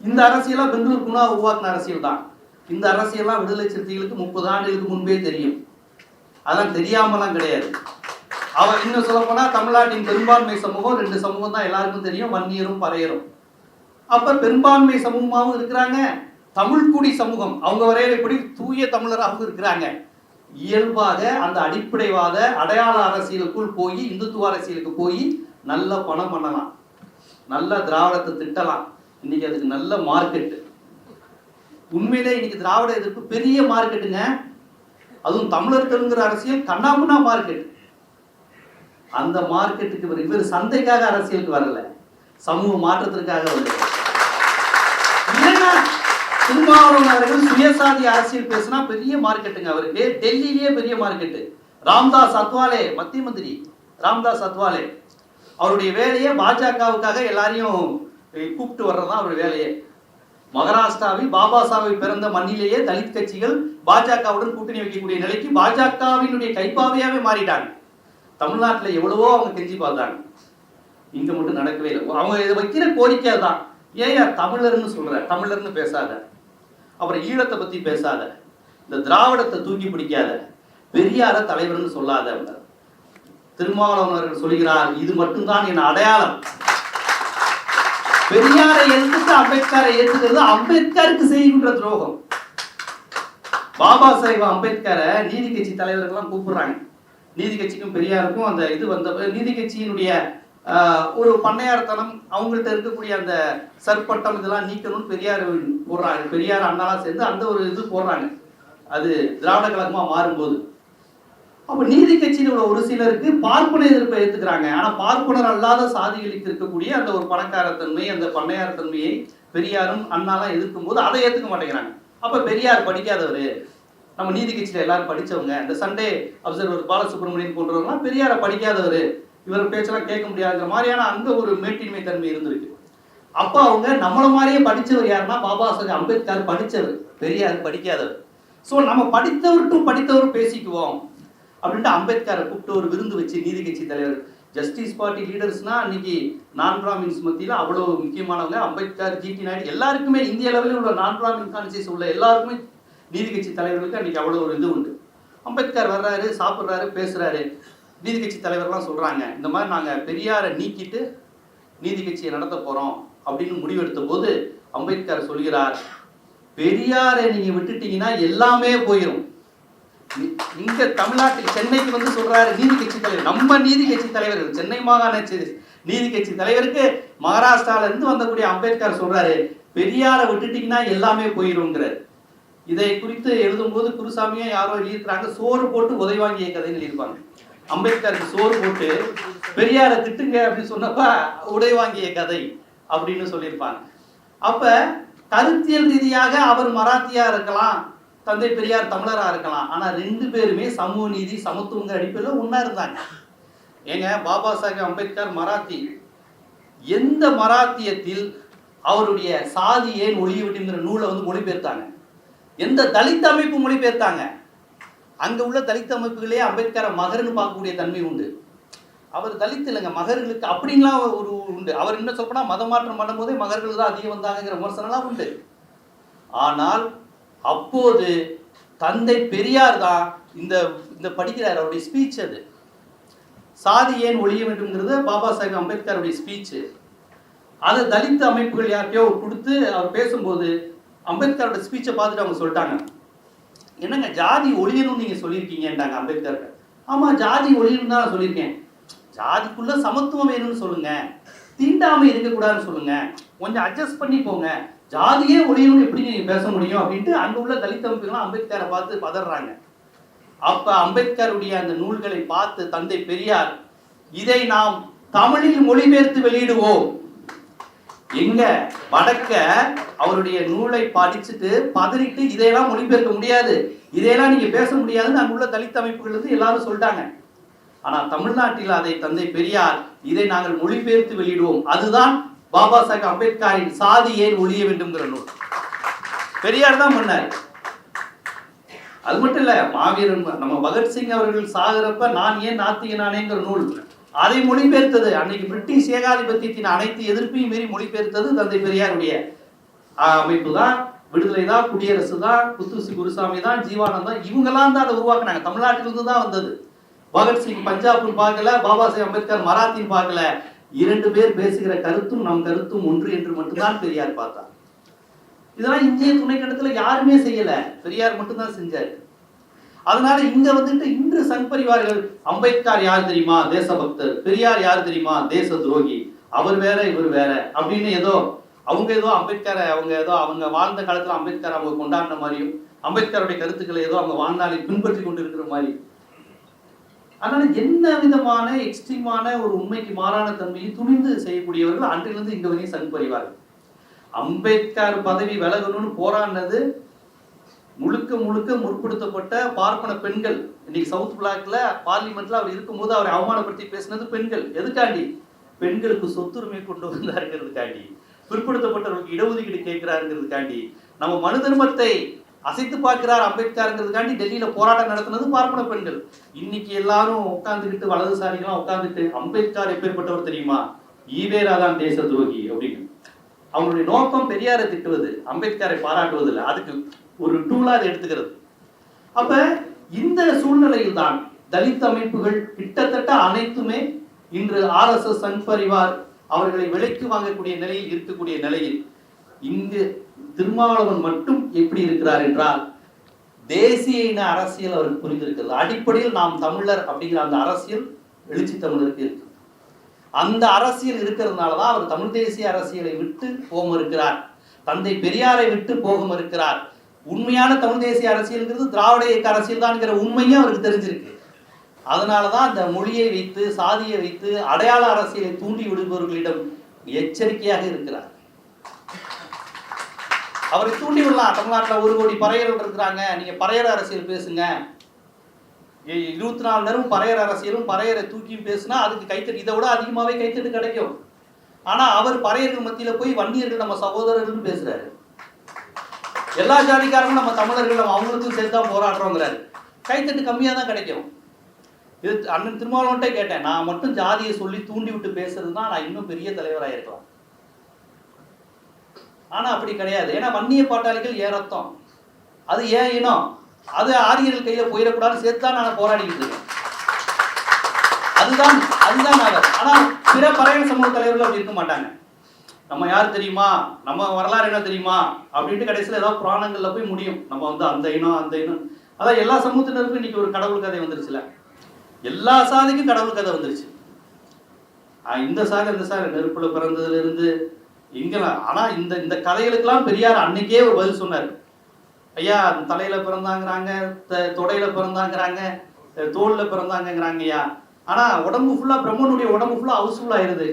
இந்த அரசியலா பெங்களூர் குணா உருவாக்கின அரசியல் தான். இந்த அரசியல்லாம் விடுதலை சிறுத்தைகளுக்கு 30 ஆண்டுகளுக்கு முன்பே தெரியும். அதெல்லாம் தெரியாமலாம் கிடையாது. அவர் இன்னும் சொல்ல போனா தமிழ்நாட்டின் பெரும்பான்மை சமூகம் 2 சமூகம் தான் எல்லாருக்கும் தெரியும், வன்னியரும் பறையரும். அப்ப பெரும்பான்மை சமூகமாகவும் இருக்கிறாங்க, தமிழ்குடி சமூகம் அவங்க வரையறைப்படி தூய தமிழராகவும் இருக்கிறாங்க. இயல்பாக அந்த அடிப்படைவாத அடையாள அரசியலுக்குள் போய் இந்துத்துவ அரசியலுக்கு போய் நல்ல பணம் பண்ணலாம், நல்ல திராவிடத்தை திட்டலாம். இன்னைக்கு அதுக்கு நல்ல மார்க்கெட்டு. உண்மையிலே இன்னைக்கு திராவிட எதிர்ப்பு பெரிய மார்க்கெட்டுங்க. அதுவும் தமிழர் தெலுங்குற அரசியல் கண்ணாமுன்னா மார்க்கெட். அந்த மார்க்கெட்டுக்கு இவர் சந்தைக்காக அரசியலுக்கு வரல, சமூக மாற்றத்திற்காக வந்து. இல்லைன்னா திருமாவளவன் அவர்கள் சுயசாதி அரசியல் பேசினா பெரிய மார்க்கெட்டுங்க அவருக்கு. டெல்லியிலேயே பெரிய மார்க்கெட்டு. ராம்தாஸ் அத்வாலே, மத்திய மந்திரி ராம்தாஸ் அத்வாலே, அவருடைய வேலையை பாஜகவுக்காக எல்லாரையும் கூப்பிட்டு வர்றதுதான் அவர் வேலையே. மகாராஷ்டிராவில் பாபா சாஹிப் பிறந்த மண்ணிலேயே தலித் கட்சிகள் பாஜகவுடன் கூட்டணி வைக்கக்கூடிய நிலைக்கு பாஜகவினுடைய கைப்பாவையாவே மாறிட்டாங்க. தமிழ்நாட்டில் எவ்வளவோ அவங்க கெஞ்சி பார்த்தாங்க, இங்க மட்டும் நடக்கவே இல்லை. அவங்க இதை வைக்கிற கோரிக்கை தான், ஏன் தமிழர்னு சொல்ற, தமிழர்னு பேசாத, அப்புறம் ஈழத்தை பத்தி பேசாத, இந்த திராவிடத்தை தூக்கி பிடிக்காத, பெரியார தலைவர்னு சொல்லாத. திருமாவளவன் அவர்கள் சொல்கிறார், இது மட்டும்தான் என் அடையாளம். பெரியாரை எதிர்த்து அம்பேத்கரை ஏற்றுக்கிறது அம்பேத்கருக்கு செய்கின்ற துரோகம். பாபா சாஹிப் அம்பேத்கரை நீதி கட்சி தலைவர்கள்லாம் கூப்பிடுறாங்க. நீதி கட்சிக்கும் பெரியாருக்கும் அந்த இது வந்த நீதி கட்சியினுடைய ஒரு பண்ணையார்த்தனம், அவங்கள்ட்ட இருக்கக்கூடிய அந்த சற்பட்டம் இதெல்லாம் நீக்கணும்னு பெரியார் போடுறாங்க. பெரியார் அண்ணாலாம் சேர்ந்து அந்த ஒரு இது போடுறாங்க. அது திராவிட கழகமா மாறும்போது அப்ப நீதி கட்சியில் உள்ள ஒரு சிலருக்கு பார்ப்பன எதிர்ப்பை ஏத்துக்கிறாங்க. ஆனா பார்ப்பனர் அல்லாத சாதிகளுக்கு இருக்கக்கூடிய அந்த ஒரு பணக்காரத்தன்மை, அந்த பண்ணையார் தன்மையை பெரியாரும் அண்ணாலாம் எதிர்க்கும் போது அதை ஏத்துக்க மாட்டேங்கிறாங்க. அப்ப பெரியார் படிக்காதவரு, நம்ம நீதி கட்சியில எல்லாரும் படிச்சவங்க, இந்த சண்டே அப்சர்வர் பாலசுப்ரமணியன் போன்றவங்கலாம் பெரியார படிக்காதவரு, இவர் பேச்செல்லாம் கேட்க முடியாதுங்கிற மாதிரியான அந்த ஒரு மேட்டின்மை தன்மை இருந்திருக்கு. அப்ப அவங்க நம்மள மாதிரியே படிச்சவர் யாருன்னா பாபா சாஹிப் அம்பேத்கர் படிச்சவர், பெரியார் படிக்காதவர். ஸோ நம்ம படித்தவரும் பேசிக்குவோம் அப்படின்ட்டு அம்பேத்கரை கூப்பிட்டு ஒரு விருந்து வச்சு நீதி கட்சி தலைவர் ஜஸ்டிஸ் பார்ட்டி லீடர்ஸ்னா அன்னைக்கு நான் பிராமின்ஸ் மத்தியில் அவ்வளோ முக்கியமானவங்க. அம்பேத்கர், ஜிடி நாயுடு எல்லாருக்குமே இந்திய அளவில் உள்ள நான் பிராமின் கான்சியஸ் உள்ள எல்லாருக்குமே நீதி கட்சி தலைவர்களுக்கு அன்னைக்கு அவ்வளோ ஒரு இது உண்டு. அம்பேத்கர் வர்றாரு, சாப்பிட்றாரு, பேசுறாரு. நீதி கட்சி தலைவர்லாம் சொல்றாங்க, இந்த மாதிரி நாங்கள் பெரியாரை நீக்கிட்டு நீதி கட்சியை நடத்த போறோம் அப்படின்னு முடிவெடுத்த போது அம்பேத்கர் சொல்கிறார், பெரியாரை நீங்க விட்டுட்டீங்கன்னா எல்லாமே போயிடும். இங்க தமிழ்நாட்டில் சென்னைக்கு வந்து சொல்றாரு நீதி கட்சி தலைவர், நம்ம நீதி கட்சி தலைவர், சென்னை மாகாண நீதி கட்சி தலைவருக்கு மகாராஷ்டிரால இருந்து வந்தக்கூடிய அம்பேத்கர் சொல்றாரு, பெரியாரை விட்டுட்டீங்கன்னா எல்லாமே போயிருங்கிறார். இதை குறித்து எழுதும்போது குருசாமியா யாரோ எழுதியிருக்கிறாங்க, சோறு போட்டு உதவி வாங்கிய கதைன்னு எழுதியிருப்பாங்க. அம்பேத்கருக்கு சோறு போட்டு பெரியாரை திட்டுங்க அப்படின்னு சொன்னப்ப உடை வாங்கிய கதை அப்படின்னு சொல்லியிருப்பாங்க. அப்ப கருத்தியல் ரீதியாக அவர் மராத்தியா இருக்கலாம், தந்தை பெரியார் தமிழரா இருக்கலாம், ஆனா ரெண்டு பேருமே சமூக நீதி சமத்துவங்கிற அடிப்படையில் ஒன்னா இருந்தாங்க. ஏங்க, பாபா சாஹேப் அம்பேத்கர் மராத்தி, எந்த மராத்தியத்தில் அவருடைய சாதி ஏன் ஒழிய விட்டுங்கிற நூலை வந்து மொழிபெயர்த்தாங்க? எந்த தலித் அமைப்பு மொழிபெயர்த்தாங்க? அங்க உள்ள தலித் அமைப்புகளே அம்பேத்கரை மகர்னு பார்க்கக்கூடிய தன்மை உண்டு. அவர் தலித் இல்லைங்க, மகர்களுக்கு அப்படின்லாம் ஒரு உண்டு. அவர் என்ன சொல்லப்போனா மதமாற்றம் பண்ணும் போதே மகர்கள் தான் அதிகம் வந்தாங்கிற விமர்சனம்லாம் உண்டு. ஆனால் அப்போது தந்தை பெரியார் தான் இந்த படிக்கிறார். அவருடைய ஸ்பீச் அது, சாதி ஏன் ஒழிய வேண்டும்ங்கிறது பாபா சாஹேப் அம்பேத்கருடைய ஸ்பீச். அதை தலித் அமைப்புகள் யார்கிட்டயோ கொடுத்து அவர் பேசும்போது அம்பேத்கரோட ஸ்பீச்சை பார்த்துட்டு அவங்க சொல்லிட்டாங்க, என்னங்க ஜாதி ஒழியணும்னு நீங்க சொல்லியிருக்கீங்கன்றாங்க அம்பேத்கர். ஆமா, ஜாதி ஒழியணும் தான் சொல்லியிருக்கேன், ஜாதிக்குள்ள சமத்துவம் வேணும்னு சொல்லுங்க, தீண்டாமை இருக்கக்கூடாதுன்னு சொல்லுங்க, கொஞ்சம் அட்ஜஸ்ட் பண்ணி போங்க, ஜாதியே ஒழியணும்னு எப்படி நீங்க பேச முடியும் அப்படின்ட்டு அங்க உள்ள தலித் அமைப்புகள்லாம் அம்பேத்கரை பார்த்து பதறாங்க. அப்ப அம்பேத்கருடைய அந்த நூல்களை பார்த்து தந்தை பெரியார், இதை நாம் தமிழில் மொழிபெயர்த்து வெளியிடுவோம். எங்க வடக்க அவருடைய நூலை படிச்சுட்டு பதறிட்டு இதையெல்லாம் மொழிபெயர்க்க முடியாது, இதையெல்லாம் நீங்க பேச முடியாதுன்னு அங்குள்ள தலித் அமைப்புகள் இருந்து எல்லாரும் சொல்லிட்டாங்க. ஆனா தமிழ்நாட்டில் அதை தந்தை பெரியார், இதை நாங்கள் மொழிபெயர்த்து வெளியிடுவோம், அதுதான் பாபா சாஹேப் அம்பேத்கரின் சாதி ஏன் ஒழிய வேண்டும்ங்கிற நூல். பெரியார் தான் பண்ணார். அது மட்டும் இல்ல, மாவீரன் நம்ம பகத்சிங் அவர்கள் சாகிறப்ப நான் ஏன் நாத்திகனானேங்கிற நூல், அதை மொழிபெயர்த்தது அன்னைக்கு பிரிட்டிஷ் ஏகாதிபத்தியத்தின் அனைத்து எதிர்ப்பையும் மீறி மொழிபெயர்த்தது தந்தை பெரியாருடைய அமைப்பு தான், விடுதலை தான், குடியரசு தான், புத்துசி குருசாமி தான், ஜீவானந்த் தான், இவங்கெல்லாம் தான் அதை உருவாக்குனாங்க. தமிழ்நாட்டிலிருந்து தான் வந்தது. பகத்சிங் பஞ்சாப்னு பார்க்கல, பாபா சாஹேப் அம்பேத்கர் மராத்தின்னு பார்க்கல, இரண்டு பேர் பேசுகிற கருத்தும் நம் கருத்தும் ஒன்று என்று மட்டும்தான் பெரியார் பார்த்தார். இதெல்லாம் இந்திய துணைக்கண்டத்துல யாருமே செய்யல, பெரியார் மட்டும்தான் செஞ்சாரு. அதனால இங்க வந்துட்டு இன்று சங் பரிவார்கள் அம்பேத்கர் யார் தெரியுமா, தேசபக்தர், பெரியார் யார் தெரியுமா, தேச துரோகி, அவர் வேற இவர் வேற அப்படின்னு ஏதோ அம்பேத்கரை அவங்க வாழ்ந்த காலத்துல அம்பேத்கர் அவங்க கொண்டாடின மாதிரியும் அம்பேத்கருடைய கருத்துக்களை ஏதோ அவங்க வாழ்நாளை பின்பற்றி கொண்டு இருக்கிற மாதிரி. அதனால என்ன விதமான எக்ஸ்ட்ரீமான ஒரு உண்மைக்கு மாறான தன்மையை துணிந்து செய்யக்கூடியவர்கள் அன்றிலிருந்து இங்க வரையும் சங் பரிவார்கள். அம்பேத்கர் பதவி விலகணும்னு போராடினது முழுக்க முற்படுத்தப்பட்ட பார்ப்பன பெண்கள். இன்னைக்கு சவுத் பிளாக்ல பார்லிமெண்ட்ல அவர் இருக்கும்போது அவரை அவமானப்படுத்தி பேசினது பெண்கள். எதுக்காண்டி? பெண்களுக்கு சொத்துரிமை கொண்டு வந்தாருங்கிறதுக்காண்டி, பிற்படுத்தப்பட்டவர்களுக்கு இடஒதுக்கீடு கேட்கிறாருங்கிறதுக்காண்டி, நம்ம மனு தர்மத்தை அசைத்து பார்க்கிறார் அம்பேத்கர்ங்கிறதுக்காண்டி டெல்லியில போராட்டம் நடத்தினது பார்ப்பன பெண்கள். இன்னைக்கு எல்லாரும் உட்கார்ந்துக்கிட்டு வலதுசாரிகளாம் உட்கார்ந்துட்டு அம்பேத்கர் எப்பேற்பட்டவர் தெரியுமா, ஈவேரா தான் தேச துரோகி அப்படின்னு. அவங்களுடைய நோக்கம் பெரியாரை திட்டுவது, அம்பேத்கரை பாராட்டுவது இல்லை, அதுக்கு ஒரு டூலா அதை எடுத்துக்கிறது. அப்ப இந்த சூழ்நிலையில் தான் தலித் அமைப்புகள் கிட்டத்தட்ட அனைத்துமே இன்று RSS சங் பரிவார் அவர்களை விலைக்கு வாங்கக்கூடிய நிலையில் இருக்கக்கூடிய நிலையில் இங்கு திருமாவளவன் மட்டும் எப்படி இருக்கிறார் என்றால், தேசிய இன அரசியல் அவருக்கு புரிந்திருக்கிறது. அடிப்படையில் நாம் தமிழர் அப்படிங்கிற அந்த அரசியல் எழுச்சி தமிழருக்கு இருக்கு. அந்த அரசியல் இருக்கிறதுனாலதான் அவர் தமிழ் தேசிய அரசியலை விட்டு போக மறுக்கிறார், தந்தை பெரியாரை விட்டு போக மறுக்கிறார். உண்மையான தமிழ் தேசிய அரசியல்ங்கிறது திராவிட இயக்க அரசியல் தான்ங்கிற உண்மையும் அவருக்கு தெரிஞ்சிருக்கு. அதனாலதான் அந்த மொழியை வைத்து சாதியை வைத்து அடையாள அரசியலை தூண்டி விடுபவர்களிடம் எச்சரிக்கையாக இருக்கிறார். அவரை தூண்டி விடலாம். தமிழ்நாட்டில் 1 கோடி பறையர்கள் இருக்கிறாங்க, நீங்க பறையர் அரசியல் பேசுங்க, 24 நேரம் பறையர் அரசியலும் பறையரை தூக்கியும் பேசுனா அதுக்கு கைத்தட்டு, இதை விட அதிகமாவே கைத்தட்டு கிடைக்கும். ஆனா அவர் பறையர்கள் மத்தியில போய் வன்னியர்கள் நம்ம சகோதரர்கள் பேசுறாரு, எல்லா ஜாதிக்காரங்களும் நம்ம தமிழர்கள் நம்ம அவங்களுக்கும் சேர்த்து தான் போராடுறோங்கிறாரு, கைத்தட்டு கம்மியா தான் கிடைக்கும். இது அண்ணன் திருமாவளவன்ட்டே கேட்டேன், நான் மட்டும் ஜாதியை சொல்லி தூண்டி விட்டு பேசுறது தான் நான் இன்னும் பெரிய தலைவராக இருக்கலாம். ஆனா அப்படி கிடையாது. ஏன்னா வன்னிய பாட்டாளிகள் ஏன் ரத்தம், அது ஏன் இனம், அது ஆரியர்கள் கையில போயிடக்கூடாதுன்னு சேர்த்து தான் நான் போராடிக்கிட்டு இருக்கேன். அதுதான் அவர். ஆனா பிற பறையர் சமூக தலைவர்கள் அப்படி இருக்க மாட்டாங்க. நம்ம யார் தெரியுமா, நம்ம வரலாறு என்ன தெரியுமா அப்படின்ட்டு கடைசியில் ஏதாவது புராணங்கள்ல போய் முடியும். நம்ம வந்து அந்த இனம் அதான் எல்லா சமூகத்தினருக்கும் இன்னைக்கு ஒரு கடவுள் கதை வந்துருச்சுல, எல்லா சாதிக்கும் கடவுள் கதை வந்துருச்சு. இந்த சாதி அந்த சாதி நெருப்புல பிறந்ததுல இருந்து இங்கெல்லாம். ஆனா இந்த கதைகளுக்கெல்லாம் பெரியார் அன்னைக்கே ஒரு பதில் சொன்னார். ஐயா தலையில பிறந்தாங்கிறாங்க, தொடையில பிறந்தாங்கிறாங்க, தோல்ல பிறந்தாங்கிறாங்க ஐயா. ஆனா உடம்பு ஃபுல்லா பிரம்மனுடைய உடம்பு ஃபுல்லா ஹவுஸ்ஃபுல் ஆயிருது.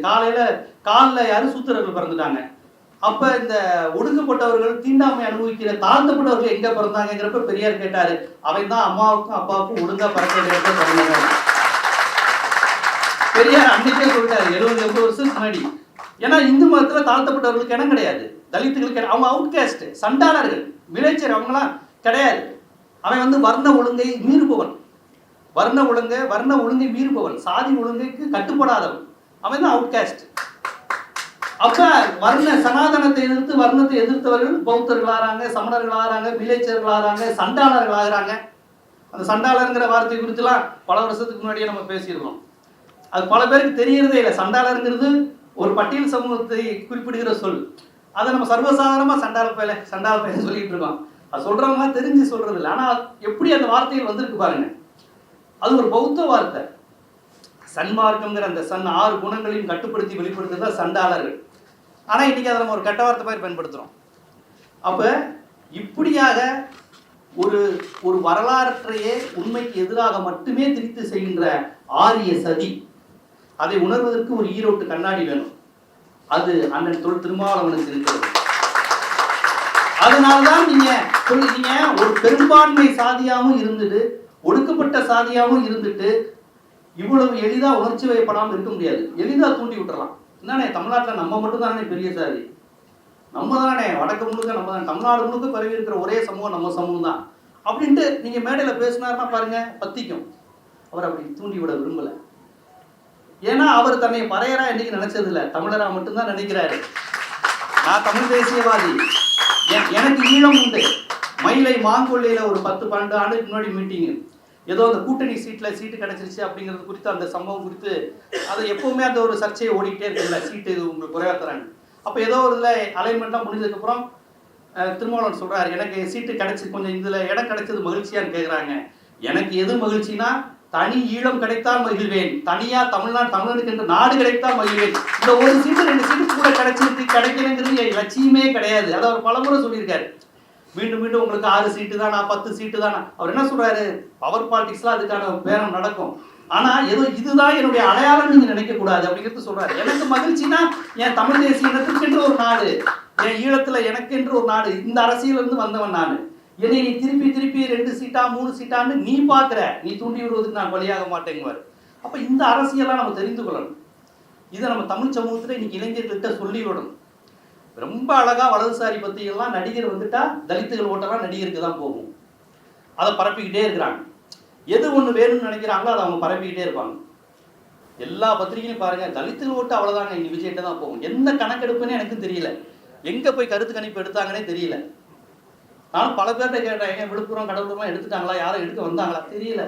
காலில் யாரும் சூத்திரர்கள் பிறந்துட்டாங்க. அப்ப இந்த ஒடுக்கப்பட்டவர்கள் தீண்டாமை அனுபவிக்கிற தாழ்த்தப்பட்டவர்கள் எங்க பிறந்தாங்கிறப்ப பெரியார் கேட்டாரு. அவன் தான் அம்மாவுக்கும் அப்பாவுக்கும் ஒழுங்கா பிறந்த பெரியார் அன்னைக்கே சொல்லிட்டாரு 70-80 வருஷத்துக்கு முன்னாடி. ஏன்னா இந்து மதத்துல தாழ்த்தப்பட்டவர்களுக்கு இடம் கிடையாது, தலித்துகளுக்கு அவங்க அவுட் கேஸ்ட், சண்டாளர்கள், விளைச்சர், அவங்களாம் கிடையாது. அவன் வந்து வர்ண ஒழுங்கை மீறுபவன், வர்ண ஒழுங்கை மீறுபவன், சாதி ஒழுங்கைக்கு கட்டுப்படாதவன், அவன் தான் அவுட் கேஸ்ட். அப்ப வர்ண சனாதனத்தை எதிர்த்து வர்ணத்தை எதிர்த்தவர்கள் பௌத்தர்கள் ஆறாங்க, சமணர்கள் ஆறாங்க, விளைச்சர்கள் ஆறாங்க, சண்டாளர்கள் ஆகிறாங்க. அந்த சண்டாளருங்கிற வார்த்தை குறித்துலாம் பல வருஷத்துக்கு முன்னாடியே நம்ம பேசியிருக்கோம். அது பல பேருக்கு தெரியறதே இல்லை. சண்டாளருங்கிறது ஒரு பட்டியல் சமூகத்தை குறிப்பிடுகிற சொல். அதை நம்ம சர்வசாதாரணமா சண்டாள பையன் சொல்லிட்டு இருக்கோம். அது சொல்றவங்க தெரிஞ்சு சொல்றது இல்லை. ஆனா எப்படி அந்த வார்த்தைகள் வந்திருக்கு பாருங்க. அது ஒரு பௌத்த வார்த்தை. சன்மார்க்கம்ங்கிற அந்த 6 குணங்களையும் கட்டுப்படுத்தி வெளிப்படுத்துறதா சண்டாளர்கள். ஆனா இன்னைக்கு அதை நம்ம ஒரு கெட்ட வார்த்தை மாதிரி பயன்படுத்துறோம். அப்ப இப்படியாக ஒரு வரலாற்றையே உண்மைக்கு எதிராக மட்டுமே திரித்து செய்கின்ற ஆரிய சதி, அதை உணர்வதற்கு ஒரு ஈரோட்டு கண்ணாடி வேணும். அது அண்ணன் தொல் திருமாவளவனுக்கு இருக்கிறது. அதனால்தான் நீங்க சொல்லுறீங்க, ஒரு பெரும்பான்மை சாதியாகவும் இருந்துட்டு ஒடுக்கப்பட்ட சாதியாகவும் இருந்துட்டு இவ்வளவு எளிதா உணர்ச்சி வயப்படாமல் இருக்க முடியாது. எளிதா தூண்டி விட்டுறலாம். என்னண்ணே தமிழ்நாட்டில் நம்ம மட்டும் தானே பெரிய சாதி, நம்ம தானே வடக்கு முழுக்க நம்ம தான், தமிழ்நாடு முழுக்க பரவி இருக்கிற ஒரே சமூகம் நம்ம சமூகம் தான் அப்படின்ட்டு நீங்க மேடையில பேசினாருன்னா பாருங்க பத்திக்கும். அவர் அப்படி தூண்டி விட விரும்பல. ஏன்னா அவர் தன்னை பறையரா என்னைக்கு நினைச்சது இல்லை, தமிழரா மட்டும்தான் நினைக்கிறாரு. நான் தமிழ் தேசியவாதி, எனக்கு ஈழம் உண்டு. மயிலை மாங்கொல்லையில ஒரு 10-12 ஆண்டுக்கு முன்னாடி மீட்டிங், ஏதோ அந்த கூட்டணி சீட்டு கிடைச்சிருச்சு அப்படிங்கிறது குறித்து, அந்த சம்பவம் குறித்து அதை எப்பவுமே அந்த ஒரு சர்ச்சையை ஓடிக்கிட்டே இருக்குல்ல, சீட்டு உங்களுக்கு குறைவா தராங்க. அப்போ ஏதோ ஒரு இதில் அலைன்மெண்ட்லாம் முடிஞ்சதுக்கப்புறம் திருமாவளவன் சொல்றாரு, எனக்கு சீட்டு கிடைச்சி கொஞ்சம் இதில் இடம் கிடைச்சது மகிழ்ச்சியான்னு கேட்குறாங்க. எனக்கு எது மகிழ்ச்சினா, தனி ஈழம் கிடைத்தால் மகிழ்வேன், தனியா தமிழனுக்கு என்று நாடு கிடைத்தால் மகிழ்வேன். இந்த ஒரு சீட்டு 2 சீட்டு கூட கிடைக்கலங்கிறது என் லட்சியமே கிடையாது. அதை அவர் பலமுறை சொல்லியிருக்காரு. மீண்டும் உங்களுக்கு 6 சீட்டு தானா, 10 சீட்டு தானா. அவர் என்ன சொல்றாரு, பவர் பாலிடிக்ஸ்லாம் அதுக்கான பேரம் நடக்கும், ஆனா ஏதோ இதுதான் என்னுடைய அடையாளம் நீங்க நினைக்க கூடாது அப்படிங்கிறது சொல்றாரு. எனக்கு மகிழ்ச்சினா என் தமிழ் தேசிய இனத்துக்கென்று ஒரு நாடு, என் ஈழத்துல எனக்கு என்று ஒரு நாடு, இந்த அரசியல் இருந்து வந்தவன் நான். என்னை நீ திருப்பி 2 சீட்டா 3 சீட்டான்னு நீ பாக்குற, நீ தூண்டி விடுவதற்கு நான் வழியாக மாட்டேங்குவார். அப்ப இந்த அரசியலாம் நம்ம தெரிந்து கொள்ளணும். இதை நம்ம தமிழ் சமூகத்துல இன்னைக்கு இளைஞர்கள்கிட்ட சொல்லி விடணும். ரொம்ப அழகா வலதுசாரி பத்தியெல்லாம் நடிகர் வந்துட்டா தலித்துகள் ஓட்டெல்லாம் நடிகருக்கு தான் போகும். அதை பரப்பிக்கிட்டே இருக்கிறாங்க. எது ஒண்ணு வேணும்னு நினைக்கிறாங்களோ அதை அவங்க பரப்பிக்கிட்டே இருப்பாங்க. எல்லா பத்திரிகையும் பாருங்க, தலித்துகள் ஓட்டு அவ்வளவுதாங்க இங்க விஜய்கிட்ட தான் போகும். எந்த கணக்கெடுப்புன்னு எனக்கு தெரியல, எங்க போய் கருத்து கணிப்பு எடுத்தாங்கன்னே தெரியல. நானும் பல பேர்கிட்ட கேட்டேன், விழுப்புரம் கடலூர்லாம் எடுத்துட்டாங்களா, யாரும் எடுக்க வந்தாங்களா தெரியல.